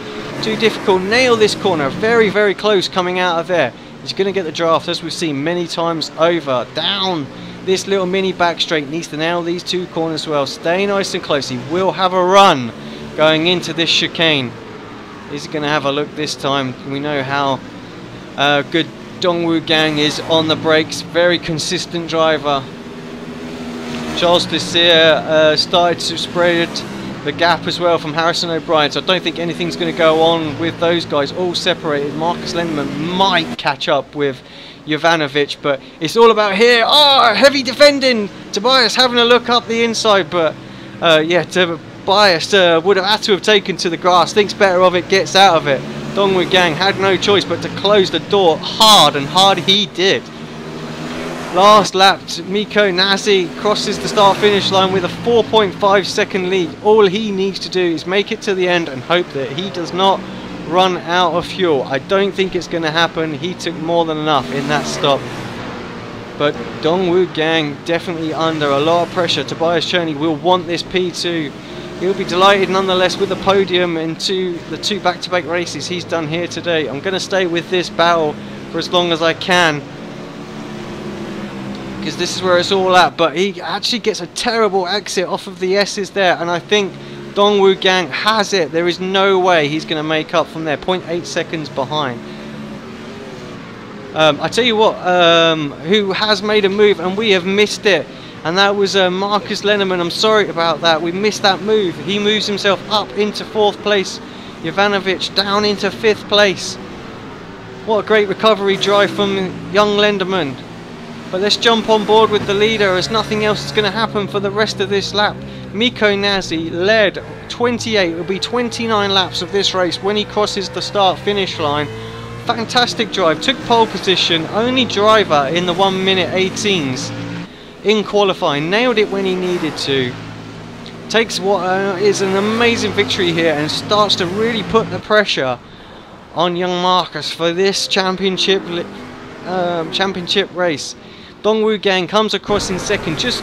Speaker 4: difficult. Nail this corner, very, very close coming out of there. He's going to get the draft, as we've seen many times over. Down this little mini back straight, needs to nail these 2 corners well. Stay nice and close, he will have a run going into this chicane. He's going to have a look this time. We know how good Dongwoo Gang is on the brakes, very consistent driver. Charles Desir started to spread the gap as well from Harrison O'Brien, so I don't think anything's going to go on with those guys all separated. Marcus Lenderman might catch up with Jovanovic, but it's all about here. Oh, heavy defending. Tobias having a look up the inside, but yeah, Tobias would have had to have taken to the grass, thinks better of it, gets out of it. Dongwoo Gang had no choice but to close the door hard, and hard he did. Last lap, Mikko Nazi crosses the start-finish line with a 4.5 second lead. All he needs to do is make it to the end and hope that he does not run out of fuel. I don't think it's going to happen. He took more than enough in that stop. But Dongwoo Gang definitely under a lot of pressure. Tobias Cherney will want this P2. He'll be delighted nonetheless with the podium in the 2 back-to-back races he's done here today. I'm going to stay with this battle for as long as I can, because this is where it's all at. But he actually gets a terrible exit off of the S's there, and I think Dongwoo Gang has it. There is no way he's going to make up from there. 0.8 seconds behind. I tell you what, who has made a move and we have missed it, and that was Marcus Lenderman. I'm sorry about that. We missed that move. He moves himself up into 4th place. Jovanovic down into 5th place. What a great recovery drive from young Lenderman. But let's jump on board with the leader, as nothing else is going to happen for the rest of this lap. Mikko Nazi led 28, it will be 29 laps of this race when he crosses the start-finish line. Fantastic drive, took pole position, only driver in the 1 minute 18s in qualifying, nailed it when he needed to. Takes what is an amazing victory here and starts to really put the pressure on young Marcus for this championship race. Dongwoo Gang comes across in second, just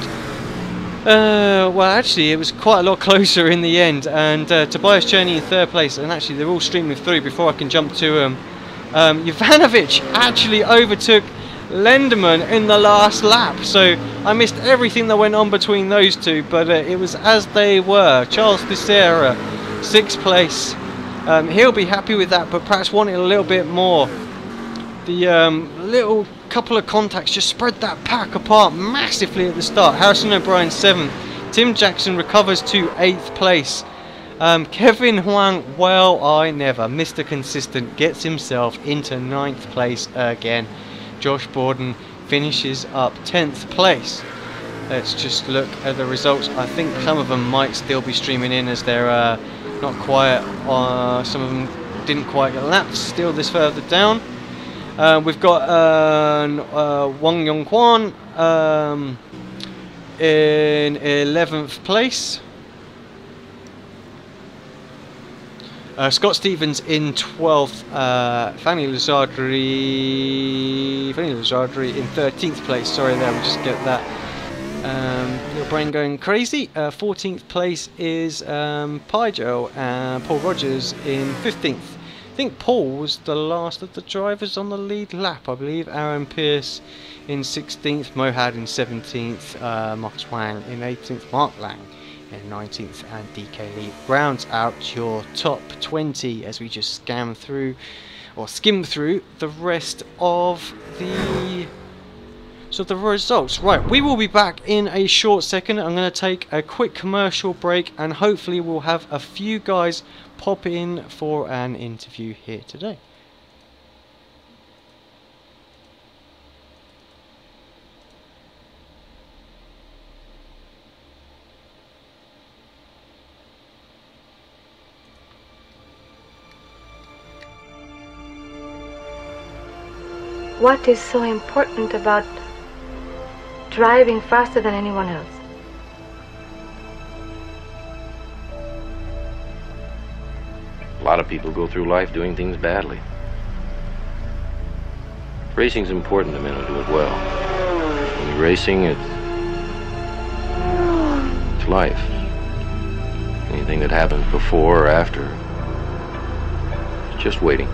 Speaker 4: well, actually it was quite a lot closer in the end, and Tobias Cherney in 3rd place, and actually they're all streaming through before I can jump to him. Jovanovic actually overtook Lenderman in the last lap, so I missed everything that went on between those two, but it was as they were. Charles Desir, 6th place. He'll be happy with that, but perhaps wanted a little bit more. The little couple of contacts just spread that pack apart massively at the start. Harrison O'Brien 7th. Tim Jackson recovers to 8th place. Kevin Huang, well, I never. Mr. Consistent gets himself into 9th place again. Josh Borden finishes up 10th place. Let's just look at the results. I think some of them might still be streaming in as they're not quite, some of them didn't quite get lapped still this further down. We've got Wang Yongquan in 11th place. Scott Stevens in 12th. Fanny Lazardri in 13th place. Sorry there, we'll just get that your brain going crazy. 14th place is Pygel, and Paul Rogers in 15th. I think Paul was the last of the drivers on the lead lap, I believe. Aaron Pierce in 16th, Mohad in 17th, Marcus Wang in 18th, Mark Lang in 19th, and DK Lee rounds out your top 20 as we just skim through the rest of the So the results. Right, we will be back in a short second. I'm going to take a quick commercial break, and hopefully we'll have a few guys pop in for an interview here today.
Speaker 2: What is so important about driving faster than anyone else?
Speaker 3: A lot of people go through life doing things badly. Racing's important to men who do it well. When you're racing, it's life. Anything that happens before or after, it's just waiting.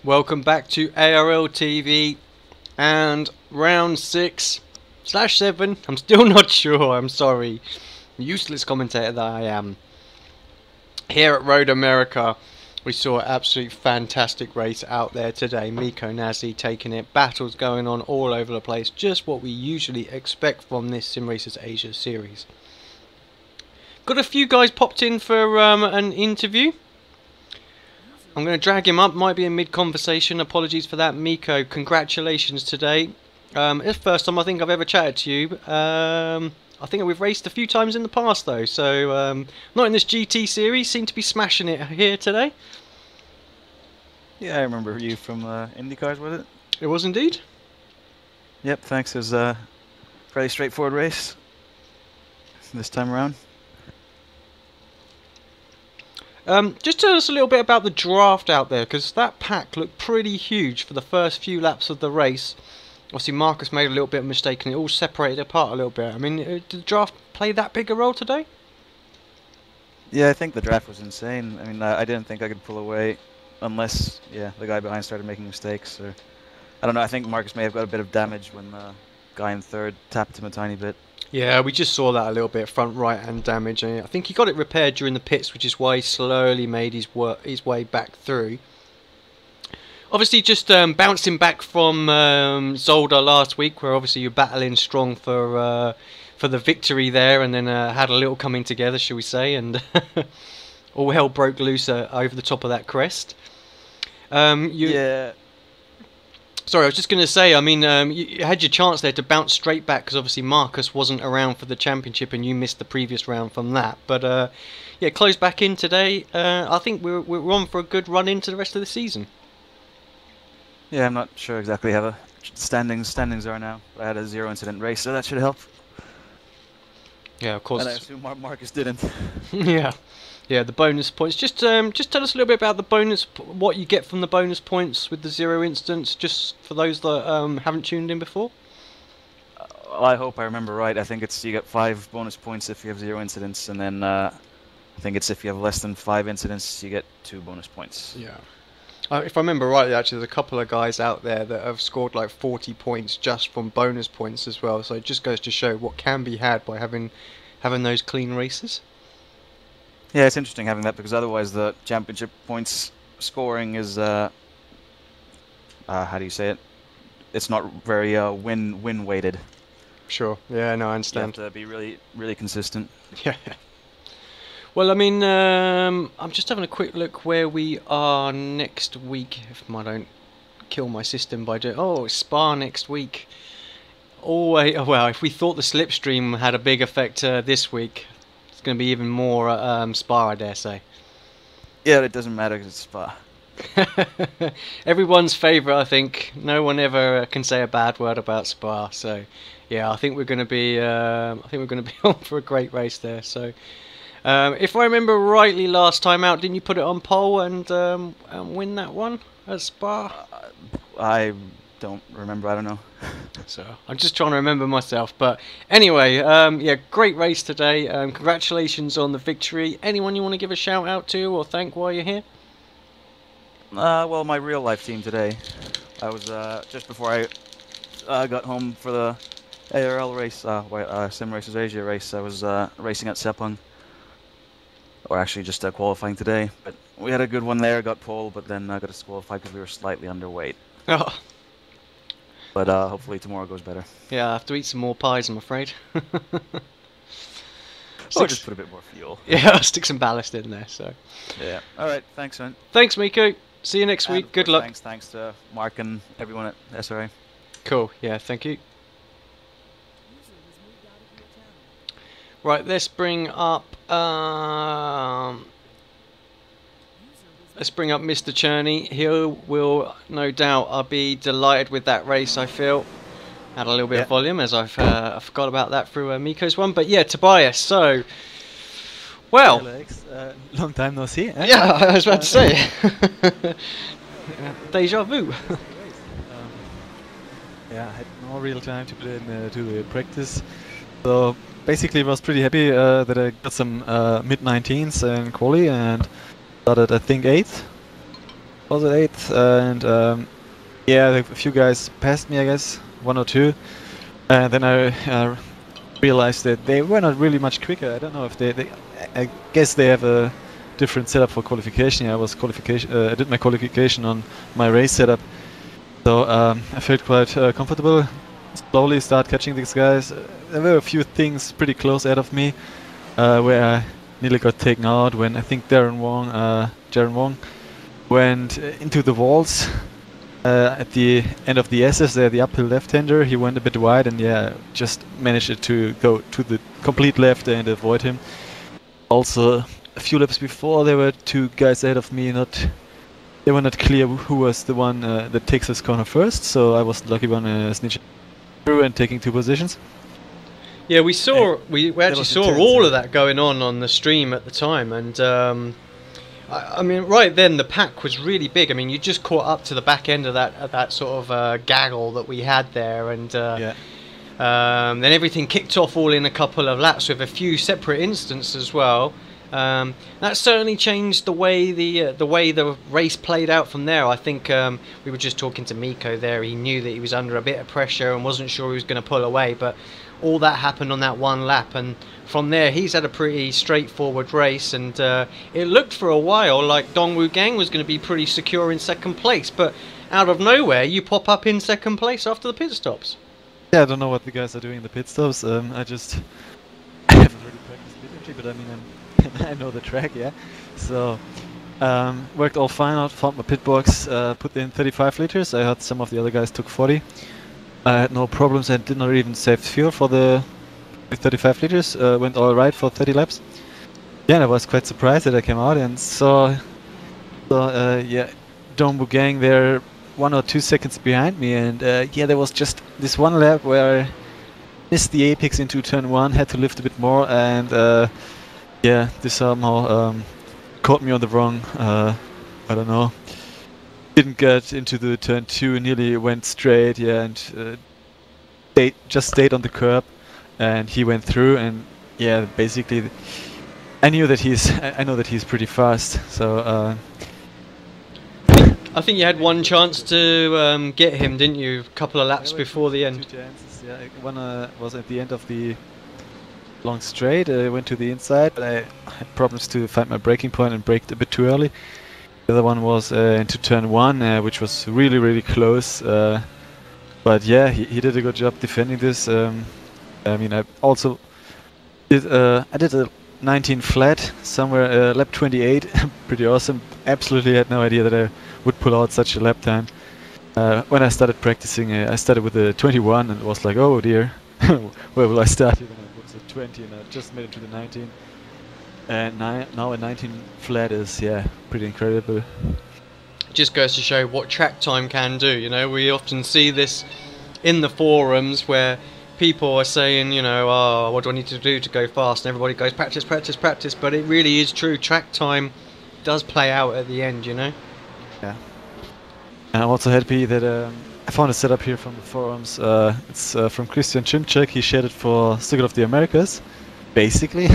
Speaker 4: Welcome back to ARL TV and round 6/7. I'm still not sure, I'm sorry. Useless commentator that I am. Here at Road America, we saw an absolute fantastic race out there today. Miko Nazi taking it, battles going on all over the place. Just what we usually expect from this Sim Racers Asia series. Got a few guys popped in for an interview. I'm going to drag him up, might be in mid-conversation, apologies for that. Miko, congratulations today. It's the first time I think I've ever chatted to you. I think we've raced a few times in the past though, so not in this GT series, seem to be smashing it here today.
Speaker 5: Yeah, I remember you from IndyCars, was it?
Speaker 4: It was indeed.
Speaker 5: Yep, thanks. It was a fairly straightforward race this time around.
Speaker 4: Just tell us a little bit about the draft out there, because that pack looked pretty huge for the first few laps of the race. Obviously Marcus made a little bit of a mistake and it all separated apart a little bit. I mean, did the draft play that big a role today?
Speaker 5: Yeah, I think the draft was insane. I mean, I didn't think I could pull away unless, yeah, the guy behind started making mistakes. Or I don't know, I think Marcus may have got a bit of damage when the guy in third tapped him a tiny bit. Yeah,
Speaker 4: we just saw that a little bit, front right hand damage. I think he got it repaired during the pits, which is why he slowly made his way back through. Obviously, just bouncing back from Zolder last week, where obviously you're battling strong for the victory there, and then had a little coming together, shall we say, and all hell broke loose over the top of that crest.
Speaker 5: Yeah.
Speaker 4: Sorry, I was just going to say, I mean, you had your chance there to bounce straight back, because obviously Marcus wasn't around for the championship and you missed the previous round from that. But, yeah, close back in today. I think we're on for a good run into the rest of the season.
Speaker 5: Yeah, I'm not sure exactly how the standings are now. I had a 0 incident race, so that should help.
Speaker 4: Yeah, of course.
Speaker 5: And I assume Marcus didn't.
Speaker 4: Yeah. Yeah, the bonus points. Just tell us a little bit about the bonus, what you get from the bonus points with the 0 instance, just for those that haven't tuned in before.
Speaker 5: Well, I hope I remember right. I think it's you get 5 bonus points if you have 0 incidents, and then I think it's if you have less than 5 incidents, you get 2 bonus points.
Speaker 4: Yeah. If I remember rightly, actually, there's a couple of guys out there that have scored like 40 points just from bonus points as well. So it just goes to show what can be had by having those clean races.
Speaker 5: Yeah, it's interesting having that, because otherwise the championship points scoring is how do you say it? It's not very win weighted.
Speaker 4: Sure. Yeah, no, I
Speaker 5: You have
Speaker 4: understand.
Speaker 5: to be really consistent.
Speaker 4: Yeah. Well, I mean, I'm just having a quick look where we are next week. If I don't kill my system by doing... Oh, it's Spa next week. Oh, well, if we thought the slipstream had a big effect this week, it's going to be even more Spa, I dare say.
Speaker 5: Yeah, it doesn't matter because it's Spa.
Speaker 4: Everyone's favourite, I think. No one ever can say a bad word about Spa. So, yeah, I think we're going to be. On for a great race there. So, if I remember rightly, last time out, didn't you put it on pole and win that one at Spa?
Speaker 5: I don't remember. I don't know.
Speaker 4: So I'm just trying to remember myself. But anyway, yeah, great race today. Congratulations on the victory. Anyone you want to give a shout out to or thank while you're here?
Speaker 5: Well, my real life team today. I was just before I got home for the ARL race, Sim Racers Asia race. I was racing at Sepang, or actually just qualifying today. But we had a good one there. Got pole, but then got disqualified because we were slightly underweight.
Speaker 4: Oh.
Speaker 5: But hopefully tomorrow goes better.
Speaker 4: Yeah, I have to eat some more pies, I'm afraid.
Speaker 5: Or just put a bit more fuel.
Speaker 4: Yeah, I'll stick some ballast in there. So.
Speaker 5: Yeah. All right. Thanks, man.
Speaker 4: Thanks, Miko. See you next
Speaker 5: And
Speaker 4: week.
Speaker 5: of
Speaker 4: Good
Speaker 5: course,
Speaker 4: luck.
Speaker 5: Thanks to Mark and everyone at SRA.
Speaker 4: Cool. Yeah, thank you. Right, let's bring up Mr. Cherney. He will no doubt be delighted with that race, I feel. Had a little bit of volume as I forgot about that through Miko's one. But yeah, Tobias, so... Well...
Speaker 6: Hey Alex, long time no see. Eh?
Speaker 4: Yeah, I was about to say. Deja vu.
Speaker 6: Yeah, I had no real time to put in to the practice. So basically, I was pretty happy that I got some mid-19s in quali and started, I think, 8th. Was it 8th? And yeah, a few guys passed me, I guess, 1 or 2. And then I realized that they were not really much quicker. I don't know if I guess they have a different setup for qualification. Yeah, I did my qualification on my race setup. So I felt quite comfortable. Slowly start catching these guys. There were a few things pretty close ahead of me where I nearly got taken out when I think Jaron Wong went into the walls at the end of the SS there, the uphill left-hander. He went a bit wide and yeah, just managed to go to the complete left and avoid him. Also, a few laps before there were 2 guys ahead of me. They were not clear who was the one that takes this corner first, so I was the lucky one snitching through and taking 2 positions.
Speaker 4: Yeah, we actually saw all of that going on the stream at the time, and I mean, right then the pack was really big. I mean, you just caught up to the back end of that sort of gaggle that we had there, and then everything kicked off all in a couple of laps with a few separate incidents as well. That certainly changed the way the race played out from there. I think we were just talking to Miko there. He knew that he was under a bit of pressure and wasn't sure he was going to pull away, but all that happened on that one lap, and from there he's had a pretty straightforward race, and it looked for a while like Dongwoo Gang was going to be pretty secure in second place, but out of nowhere you pop up in second place after the pit stops.
Speaker 6: Yeah, I don't know what the guys are doing in the pit stops. I just haven't really practiced pit entry, but I mean I know the track, yeah. So worked all fine out, found my pit box, put in 35 liters. I heard some of the other guys took 40. I had no problems and did not even save fuel for the 35 liters. Went all right for 30 laps. Yeah, and I was quite surprised that I came out and saw yeah, Dongwoo Gang there 1 or 2 seconds behind me, and yeah, there was just this one lap where I missed the apex into turn 1, had to lift a bit more, and yeah, this somehow caught me on the wrong, I don't know, didn't get into the turn 2, nearly went straight, yeah, and just stayed on the curb, and he went through, and yeah, basically I know that he's pretty fast, so
Speaker 4: I think you had one chance to get him, didn't you? A couple of laps before the end.
Speaker 6: 2 chances, yeah. One was at the end of the long straight. I went to the inside, but I had problems to find my braking point and braked a bit too early. The other one was into turn 1, which was really, really close. But yeah, he did a good job defending this. I mean, I also did I did a 19 flat somewhere, lap 28, pretty awesome. Absolutely had no idea that I would pull out such a lap time. When I started practicing, I started with a 21 and was like, oh dear, where will I start? And it was a 20 and I just made it to the 19. And now a 19 flat is, yeah, pretty incredible.
Speaker 4: Just goes to show what track time can do. You know, we often see this in the forums where people are saying, you know, oh, what do I need to do to go fast? And everybody goes practice, practice, practice. But it really is true. Track time does play out at the end, you know.
Speaker 6: Yeah. And I'm also happy that I found a setup here from the forums. It's from Christian Chimchek. He shared it for Circuit of the Americas, basically.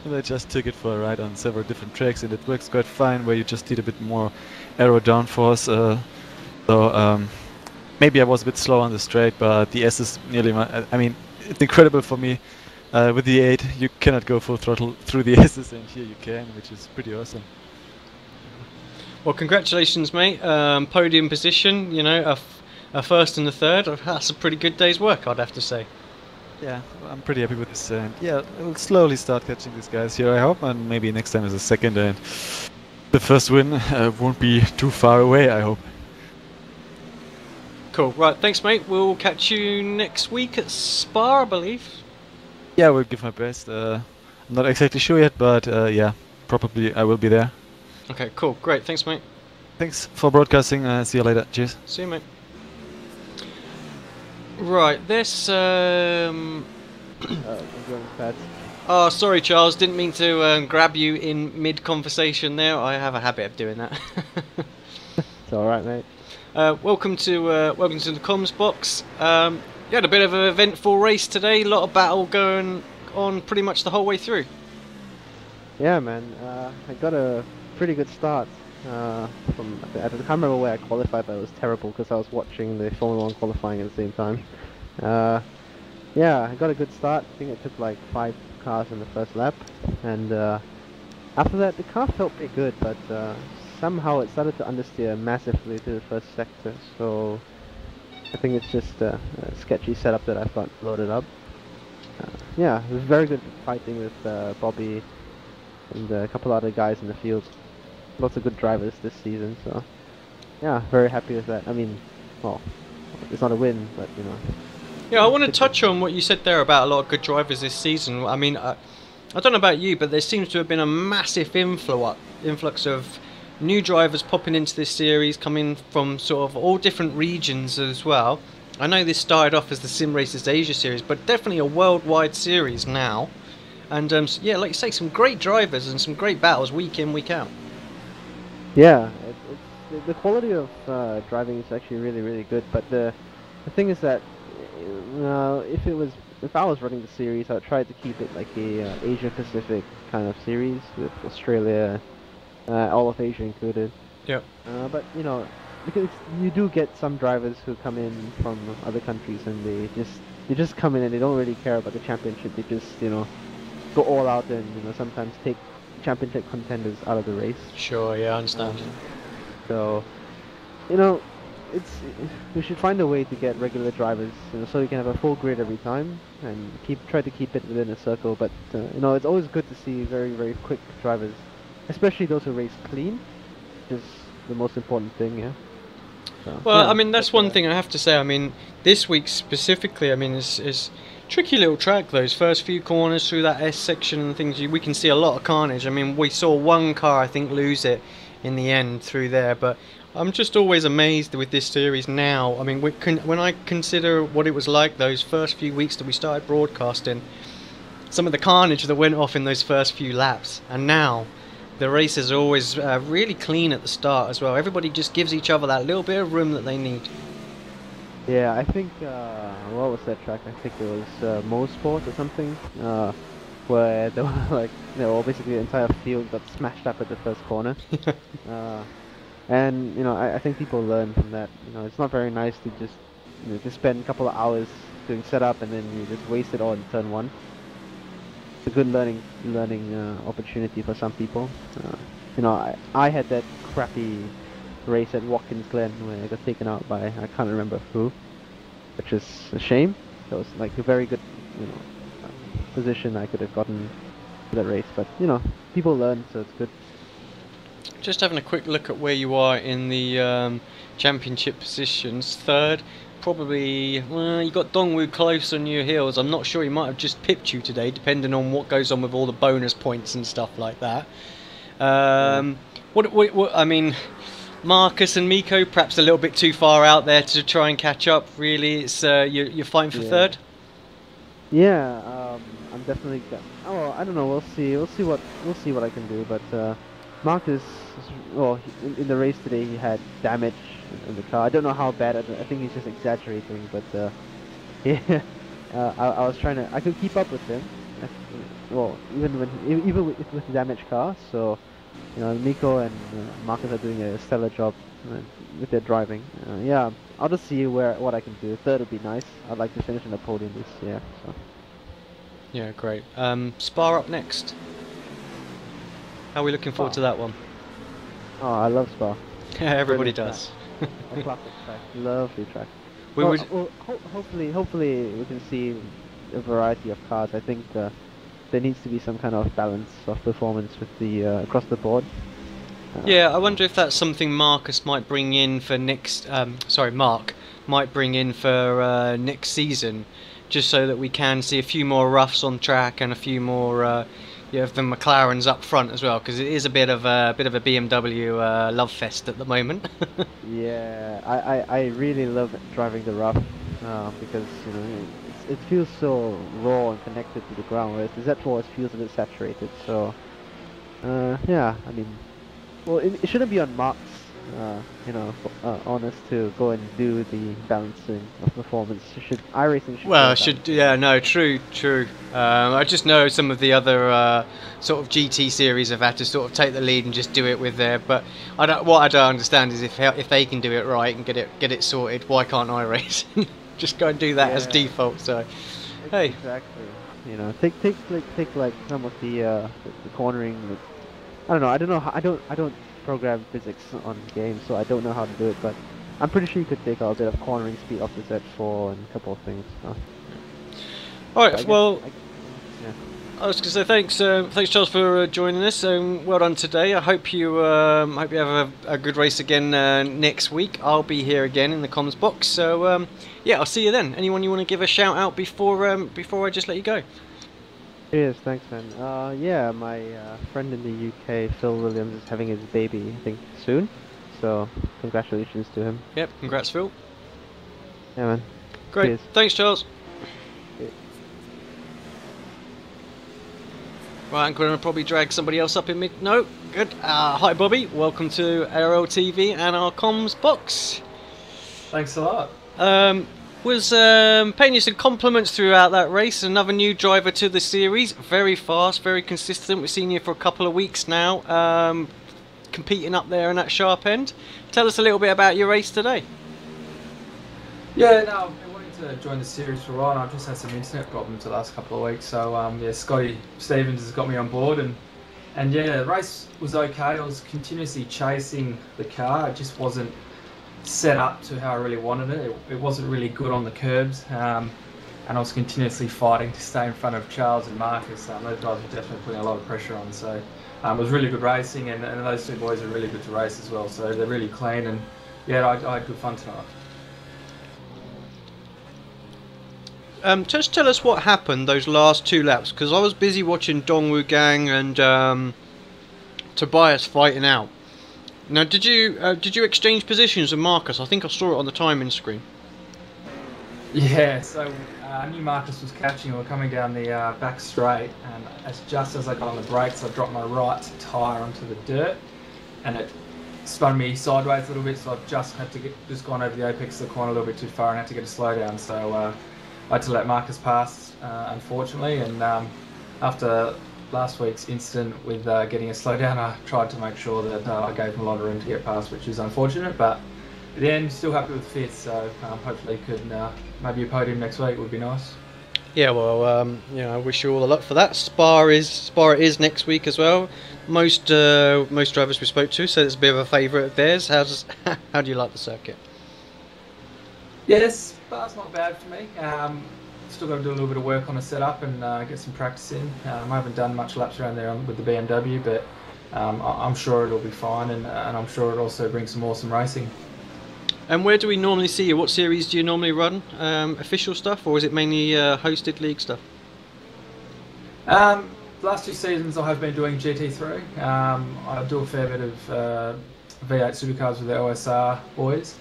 Speaker 6: And I just took it for a ride on several different tracks, and it works quite fine. Where you just need a bit more aero downforce. Maybe I was a bit slow on the straight, but the S is nearly I mean, it's incredible for me. With the 8, you cannot go full throttle through the S's, and here you can, which is pretty awesome.
Speaker 4: Well, congratulations, mate. Podium position, you know, a first and a third. That's a pretty good day's work, I'd have to say.
Speaker 6: Yeah, I'm pretty happy with this, and yeah, we'll slowly start catching these guys here, I hope, and maybe next time is a second, and the first win won't be too far away, I hope.
Speaker 4: Cool. Right, thanks, mate. We'll catch you next week at Spa, I believe.
Speaker 6: Yeah, I will give my best. I'm not exactly sure yet, but yeah, probably I will be there.
Speaker 4: Okay, cool. Great. Thanks, mate.
Speaker 6: Thanks for broadcasting. See you later. Cheers.
Speaker 4: See you, mate. Right, this
Speaker 7: Oh,
Speaker 4: sorry, Charles. Didn't mean to grab you in mid-conversation there. I have a habit of doing that.
Speaker 7: it's all right, mate.
Speaker 4: Welcome to the comms box. You had a bit of an eventful race today. A lot of battle going on pretty much the whole way through.
Speaker 7: Yeah, man. I got a pretty good start. I can't remember where I qualified, but it was terrible because I was watching the Formula 1 qualifying at the same time. Yeah, I got a good start. I think it took like 5 cars in the first lap, and after that the car felt pretty good, but somehow it started to understeer massively to the first sector, so I think it's just a sketchy setup that I've got loaded up. Yeah, it was very good fighting with Bobby and a couple other guys in the field. Lots of good drivers this season, so yeah, very happy with that. I mean, well, it's not a win, but you know.
Speaker 4: Yeah, I want to touch on what you said there about a lot of good drivers this season. I mean, I don't know about you, but there seems to have been a massive influx of new drivers popping into this series, coming from sort of all different regions as well. I know this started off as the Sim Racers Asia series, but definitely a worldwide series now. And yeah, like you say, some great drivers and some great battles week in, week out.
Speaker 7: Yeah, the quality of driving is actually really, really good. But the thing is that if I was running the series, I'd try to keep it like a Asia Pacific kind of series with Australia, all of Asia included.
Speaker 4: Yeah.
Speaker 7: But you know, because you do get some drivers who come in from other countries and they just come in and they don't really care about the championship. They just go all out and sometimes take championship contenders out of the race.
Speaker 4: Sure, yeah, I understand.
Speaker 7: So, we should find a way to get regular drivers, so you can have a full grid every time and try to keep it within a circle. But it's always good to see very, very quick drivers, especially those who race clean, which is the most important thing. Yeah. So,
Speaker 4: well,
Speaker 7: yeah,
Speaker 4: I mean, that's one thing I have to say. I mean, this week specifically, I mean, is tricky little track. Those first few corners through that S section and things, we can see a lot of carnage. I mean, we saw one car, I think, lose it in the end through there. But I'm just always amazed with this series now. I mean, when I consider what it was like those first few weeks that we started broadcasting, some of the carnage that went off in those first few laps, and now the races are always really clean at the start as well. Everybody just gives each other that little bit of room that they need.
Speaker 7: Yeah, I think, what was that track? I think it was Mosport or something, where they were like, basically the entire field got smashed up at the first corner. And, I think people learn from that. It's not very nice to just, to spend a couple of hours doing setup and then you just waste it all in turn 1. It's a good learning opportunity for some people. I had that crappy race at Watkins Glen where I got taken out by I can't remember who, which is a shame. That was like a very good position I could have gotten for that race. But people learn, so it's good.
Speaker 4: Just having a quick look at where you are in the championship positions. Third, probably, well, you got Dongwoo close on your heels. I'm not sure, he might have just pipped you today, depending on what goes on with all the bonus points and stuff like that. What I mean, Marcus and Miko perhaps a little bit too far out there to try and catch up. Really, it's you're fighting for third.
Speaker 7: Yeah, I'm definitely. Oh, I don't know. We'll see. We'll see what I can do. But Marcus, well, in the race today, he had damage in the car. I don't know how bad. I think he's just exaggerating. But yeah, I was trying to. I could keep up with him. Well, even with the damaged car. So, Miko and Marcus are doing a stellar job with their driving. Yeah, I'll just see what I can do. Third would be nice. I'd like to finish on the podium this year. So.
Speaker 4: Yeah, great. Spa up next. How are we looking forward to that one?
Speaker 7: Oh, I love Spa.
Speaker 4: Yeah, everybody does.
Speaker 7: A classic track, lovely track. Hopefully we can see a variety of cars. I think there needs to be some kind of balance of performance with the across the board.
Speaker 4: Yeah, I wonder if that's something Marcus might bring in for next. Mark might bring in for next season, just so that we can see a few more roughs on track and a few more of the McLarens up front as well, because it is a bit of a BMW love fest at the moment.
Speaker 7: Yeah, I really love driving the rough because it feels so raw and connected to the ground, whereas the Z4 feels a bit saturated. So yeah, I mean, well, it shouldn't be on Mark's honest to go and do the balancing of performance. iRacing should.
Speaker 4: Yeah, no, true. I just know some of the other sort of GT series have had to sort of take the lead and just do it with their. But what I don't understand is if they can do it right and get it sorted, why can't iRacing just go and do that as default? So, hey,
Speaker 7: exactly. Take like some of the cornering. I don't know. I don't program physics on games, so I don't know how to do it, but I'm pretty sure you could take a bit of cornering speed off the Z4 and a couple of things.
Speaker 4: Alright, well, I was going to say thanks Charles for joining us. Well done today. I hope you have a good race again next week. I'll be here again in the comms box, so yeah, I'll see you then. Anyone you want to give a shout out before I just let you go?
Speaker 7: Yes, thanks, man. Yeah, my friend in the UK, Phil Williams, is having his baby, I think, soon. So, congratulations to him.
Speaker 4: Yep, congrats, Phil.
Speaker 7: Yeah, man.
Speaker 4: Great.
Speaker 7: Cheers.
Speaker 4: Thanks, Charles.
Speaker 7: Yeah.
Speaker 4: Right, I'm going to probably drag somebody else up in mid. No, good. Hi, Bobby. Welcome to ARL TV and our comms box.
Speaker 8: Thanks a lot.
Speaker 4: Was paying you some compliments throughout that race. Another new driver to the series. Very fast, very consistent. We've seen you for a couple of weeks now, competing up there in that sharp end. Tell us a little bit about your race today.
Speaker 8: Yeah, no, I've been wanting to join the series for a while, and I've just had some internet problems the last couple of weeks. So yeah, Scotty Stevens has got me on board, and yeah, the race was okay. I was continuously chasing the car. It just wasn't set up to how I really wanted it. It wasn't really good on the curbs, and I was continuously fighting to stay in front of Charles and Marcus. Those guys were definitely putting a lot of pressure on. So it was really good racing, and those two boys are really good to race as well. So they're really clean, and yeah, I had good fun tonight.
Speaker 4: Just tell us what happened those last two laps, because I was busy watching Dongwoo Gang and Tobias fighting out. Now, did you exchange positions with Marcus? I think I saw it on the timing screen.
Speaker 8: Yeah, so I knew Marcus was catching. We were coming down the back straight, and just as I got on the brakes, I dropped my right tyre onto the dirt, and it spun me sideways a little bit. So I've just had to just gone over the apex of the corner a little bit too far and had to get a slowdown. So I had to let Marcus pass, unfortunately, and after last week's incident with getting a slowdown, I tried to make sure that I gave him a lot of room to get past, which is unfortunate, but at the end, still happy with the fifth, so hopefully could maybe a podium next week would be nice.
Speaker 4: Yeah, well, I wish you all the luck for that. Spa is next week as well. Most drivers we spoke to said it's a bit of a favourite of theirs. How do you like the circuit?
Speaker 8: Yes, Spa's not bad for me. still got to do a little bit of work on the setup and get some practice in. I haven't done much laps around there with the BMW, but I'm sure it'll be fine, and I'm sure it'll also bring some awesome racing.
Speaker 4: And where do we normally see you? What series do you normally run? Official stuff, or is it mainly hosted league stuff?
Speaker 8: The last 2 seasons I have been doing GT3. I do a fair bit of V8 supercars with the OSR boys.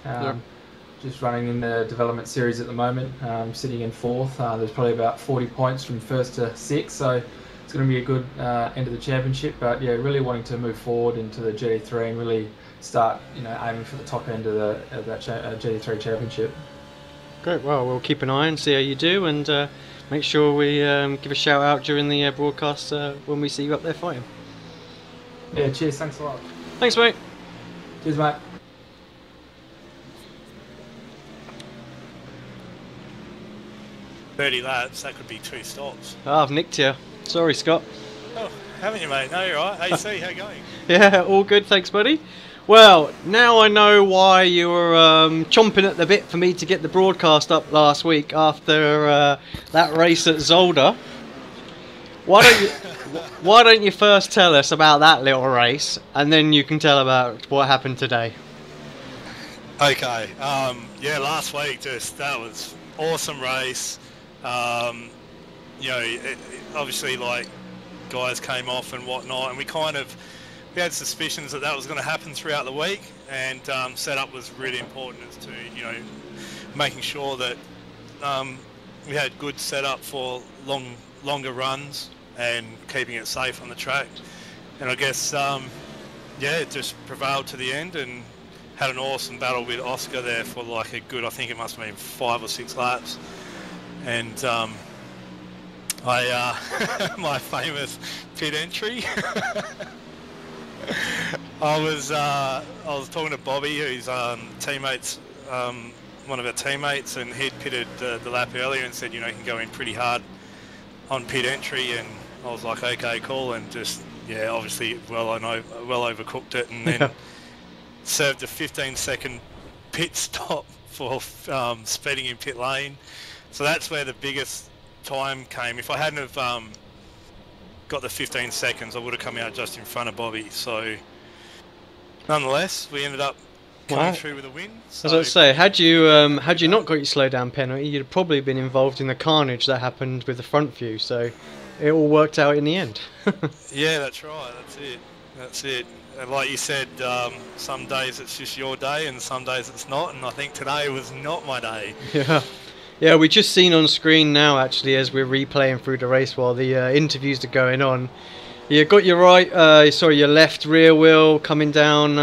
Speaker 8: Just running in the development series at the moment, sitting in 4th. There's probably about 40 points from 1st to 6th, so it's going to be a good end of the championship. But yeah, really wanting to move forward into the GT3 and really start, aiming for the top end of that GT3 championship.
Speaker 4: Great. Well, we'll keep an eye and see how you do, and make sure we give a shout out during the broadcast when we see you up there fighting.
Speaker 8: Yeah. Cheers. Thanks a lot.
Speaker 4: Thanks, mate.
Speaker 8: Cheers, mate.
Speaker 9: 30 laps, that could be 2 stops.
Speaker 4: Oh, I've nicked you. Sorry, Scott.
Speaker 9: Oh, haven't you, mate? No, you're right. AC, how you going?
Speaker 4: Yeah, all good, thanks, buddy. Well, now I know why you were chomping at the bit for me to get the broadcast up last week after that race at Zolder. Why don't you first tell us about that little race, and then you can tell about what happened today.
Speaker 9: Okay. Yeah, last week, that was awesome race. Obviously, like, guys came off and whatnot, and we had suspicions that was going to happen throughout the week, and setup was really important as to, making sure that we had good setup for longer runs and keeping it safe on the track. And I guess, it just prevailed to the end and had an awesome battle with Oscar there for like a good, I think it must have been 5 or 6 laps. And my famous pit entry. I was talking to Bobby, who's teammates, one of our teammates, and he'd pitted the lap earlier and said, you can go in pretty hard on pit entry, and I was like, okay, cool, and just obviously well overcooked it, and then served a 15-second pit stop for speeding in pit lane. So that's where the biggest time came. If I hadn't have got the 15 seconds, I would have come out just in front of Bobby. So nonetheless, we ended up coming through with a win. So.
Speaker 4: As I say, had you not got your slow down penalty, you'd have probably been involved in the carnage that happened with the front view. So it all worked out in the end.
Speaker 9: Yeah, that's right. That's it. And like you said, some days it's just your day, and some days it's not. And I think today was not my day.
Speaker 4: Yeah, we just seen on screen now, actually, as we're replaying through the race while the interviews are going on. You got your your left rear wheel coming down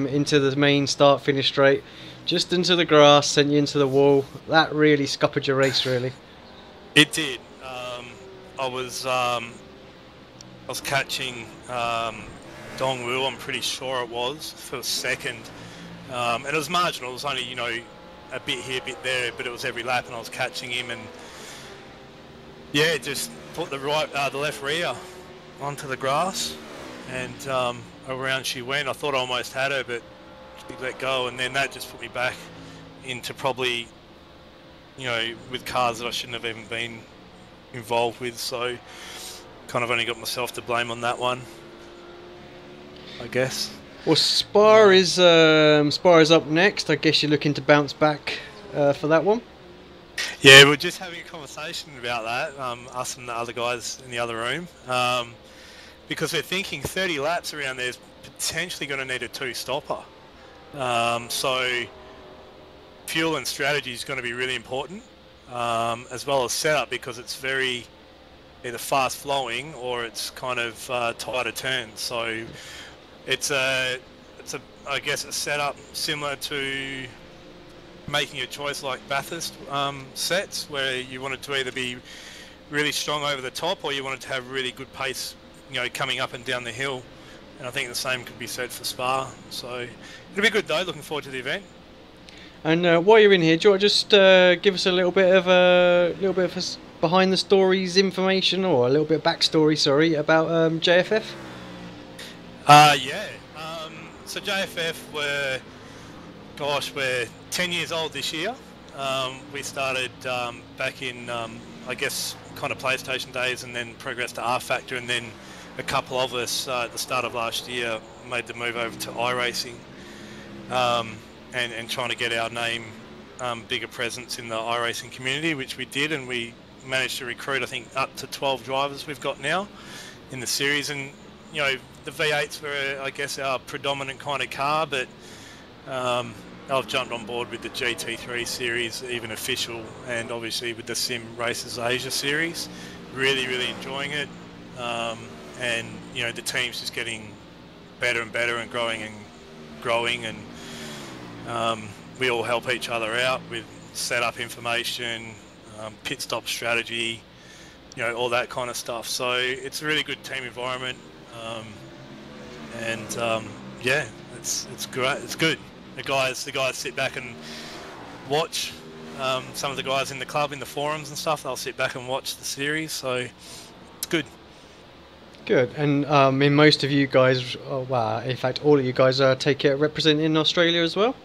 Speaker 4: into the main start-finish straight, just into the grass, sent you into the wall. That really scuppered your race, really.
Speaker 9: It did. I was catching Dong Wu, I'm pretty sure it was, for a second, and it was marginal. It was only a bit here, a bit there, but it was every lap, and I was catching him, and just put the left rear onto the grass, and around she went. I thought I almost had her, but she let go, and then that just put me back into probably, with cars that I shouldn't have even been involved with. So kind of only got myself to blame on that one, I guess.
Speaker 4: Well, Spa is up next. I guess you're looking to bounce back for that one.
Speaker 9: Yeah, we're just having a conversation about that, us and the other guys in the other room, because we're thinking 30 laps around there is potentially going to need a 2-stopper. So fuel and strategy is going to be really important, as well as setup, because it's very either fast flowing or it's kind of tighter turns. So it's I guess a setup similar to making a choice like Bathurst sets, where you wanted to either be really strong over the top or you wanted to have really good pace, coming up and down the hill. And I think the same could be said for Spa. So it'll be good though. Looking forward to the event.
Speaker 4: And while you're in here, do you want to just give us a little bit of behind the stories information, or a little bit of backstory, sorry, about JFF?
Speaker 9: So JFF we're 10 years old this year. We started back in I guess, kind of PlayStation days, and then progressed to R Factor, and then a couple of us at the start of last year made the move over to iRacing, and trying to get our name bigger presence in the iRacing community, which we did, and we managed to recruit, I think, up to 12 drivers we've got now in the series. And you know, the V8s were, I guess, our predominant kind of car, but I've jumped on board with the GT3 series, even official, and obviously with the Sim Races Asia series. Really enjoying it, and you know, the team's just getting better and better and growing, and we all help each other out with setup information, pit stop strategy, you know, all that kind of stuff. So it's a really good team environment, yeah, it's great. It's good. The guys sit back and watch. Some of the guys in the club, in the forums and stuff, they'll sit back and watch the series. So it's good.
Speaker 4: Good. And most of you guys, in fact, all of you guys take it representing Australia as well.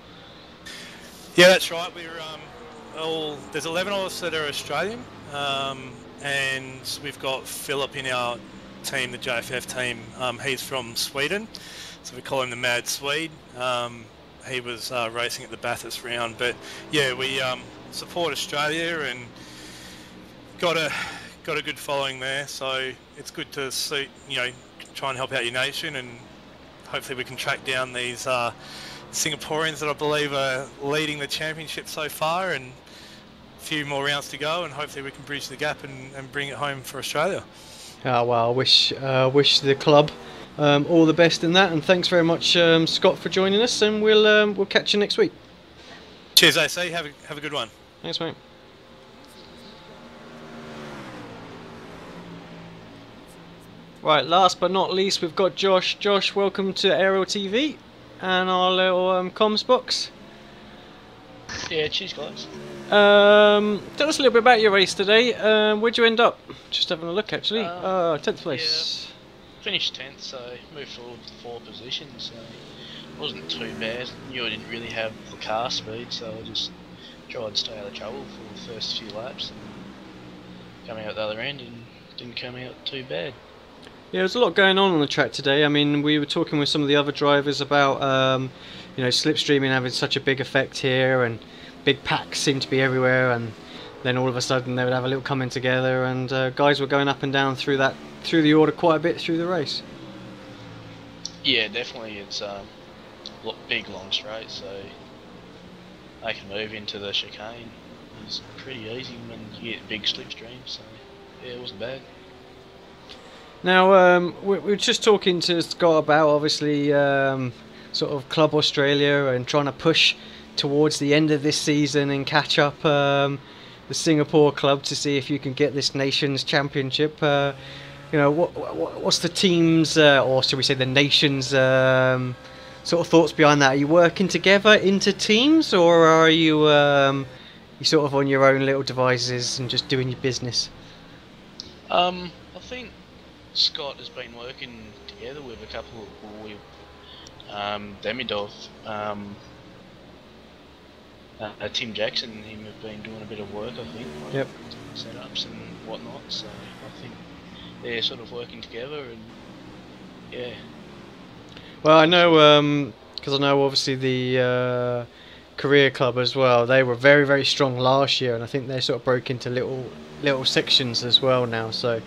Speaker 9: Yeah, that's right. There's 11 of us that are Australian, and we've got Philip in our team, the JFF team. He's from Sweden, so we call him the Mad Swede. He was racing at the Bathurst round, but yeah, we support Australia and got a good following there. So it's good to see, you know, try and help out your nation, and hopefully we can track down these Singaporeans that I believe are leading the championship so far, and a few more rounds to go, and hopefully we can bridge the gap and bring it home for Australia.
Speaker 4: Well, I wish the club all the best in that, and thanks very much, Scott, for joining us, and we'll catch you next week.
Speaker 9: Cheers, AC. Have a good one.
Speaker 4: Thanks, mate. Right, last but not least, we've got Josh. Josh, welcome to Aerial TV and our little comms box.
Speaker 10: Yeah, cheers, guys.
Speaker 4: Tell us a little bit about your race today. Where'd you end up? Just having a look, actually. 10th place.
Speaker 10: Yeah, finished 10th, so moved forward to 4 positions. So it wasn't too bad. Knew I didn't really have the car speed, so I just tried to stay out of trouble for the first few laps, and coming out the other end, and didn't come out too bad.
Speaker 4: Yeah, there's a lot going on the track today. I mean, we were talking with some of the other drivers about, you know, slipstreaming having such a big effect here, and big packs seem to be everywhere, and then all of a sudden they would have a little coming together, and guys were going up and down through the order quite a bit through the race.
Speaker 10: Yeah, definitely. It's big, long straight, so they can move into the chicane. It's pretty easy when you get big slipstreams, so yeah, it wasn't bad.
Speaker 4: Now, we were just talking to Scott about, obviously, sort of Club Australia and trying to push towards the end of this season and catch up the Singapore club to see if you can get this nation's championship. You know, what's the team's, or should we say the nation's, sort of thoughts behind that? Are you working together into teams, or are you sort of on your own little devices and just doing your business?
Speaker 10: I think Scott has been working together with a couple of Demidov, Tim Jackson and him have been doing a bit of work, I think, like
Speaker 4: yep,
Speaker 10: setups and whatnot, so I think they're sort of working together, and yeah.
Speaker 4: Well, I know, because I know obviously the Career Club as well, they were very, very strong last year, and I think they sort of broke into little sections as well now, so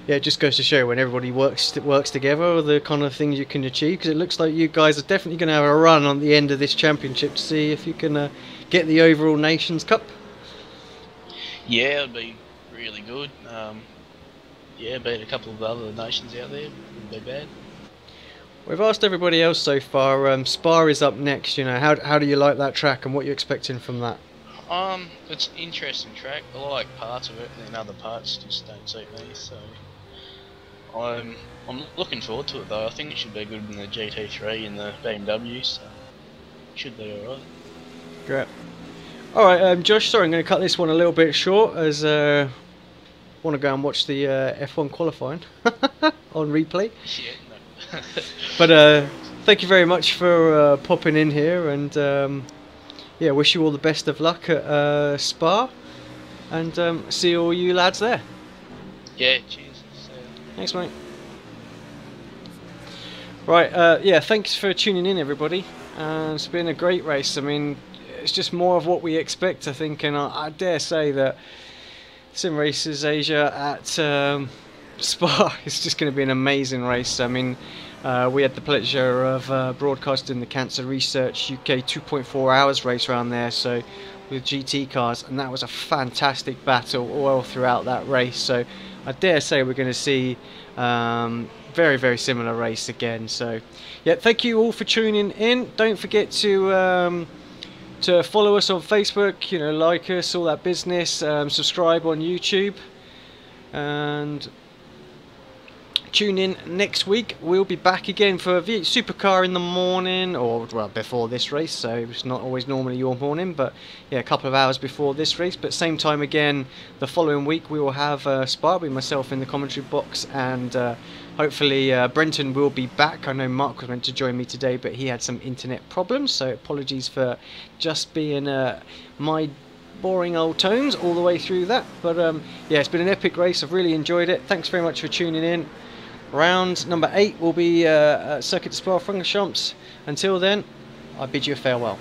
Speaker 4: yeah, it just goes to show when everybody works together, the kind of things you can achieve, because it looks like you guys are definitely going to have a run on the end of this championship to see if you can get the overall Nations Cup.
Speaker 10: Yeah, it'd be really good. Yeah, beat a couple of the other nations out there, wouldn't be bad.
Speaker 4: We've asked everybody else so far. Spa is up next. You know, how do you like that track, and what are you expecting from that?
Speaker 10: It's an interesting track. I like parts of it, and then other parts just don't suit me. So I'm looking forward to it, though. I think it should be good in the GT3 and the BMW, so it should be alright.
Speaker 4: Great. Alright, Josh, sorry, I'm going to cut this one a little bit short, as I want to go and watch the F1 qualifying on replay.
Speaker 10: Yeah, no.
Speaker 4: But thank you very much for popping in here, and yeah, wish you all the best of luck at Spa. and see all you lads there.
Speaker 10: Yeah, cheers. See ya.
Speaker 4: Thanks, mate. Right, yeah, thanks for tuning in, everybody. It's been a great race. I mean, it's just more of what we expect, I think, and I dare say that Sim Races Asia at Spa is just going to be an amazing race. I mean, we had the pleasure of broadcasting the Cancer Research UK 2.4 hours race around there, so with GT cars, and that was a fantastic battle all throughout that race. So I dare say we're going to see very, very similar race again. So yeah, thank you all for tuning in. Don't forget to follow us on Facebook, you know, like us, all that business, subscribe on YouTube, and tune in next week. We'll be back again for V8 Supercar in the morning, or well, before this race, so it's not always normally your morning, but yeah, a couple of hours before this race. But same time again the following week we will have Spa with myself in the commentary box, and hopefully Brenton will be back. I know Mark was meant to join me today, but he had some internet problems, so apologies for just being my boring old tones all the way through that. But yeah, it's been an epic race. I've really enjoyed it. Thanks very much for tuning in. Round number 8 will be Circuit de Spa-Francorchamps. Until then, I bid you a farewell.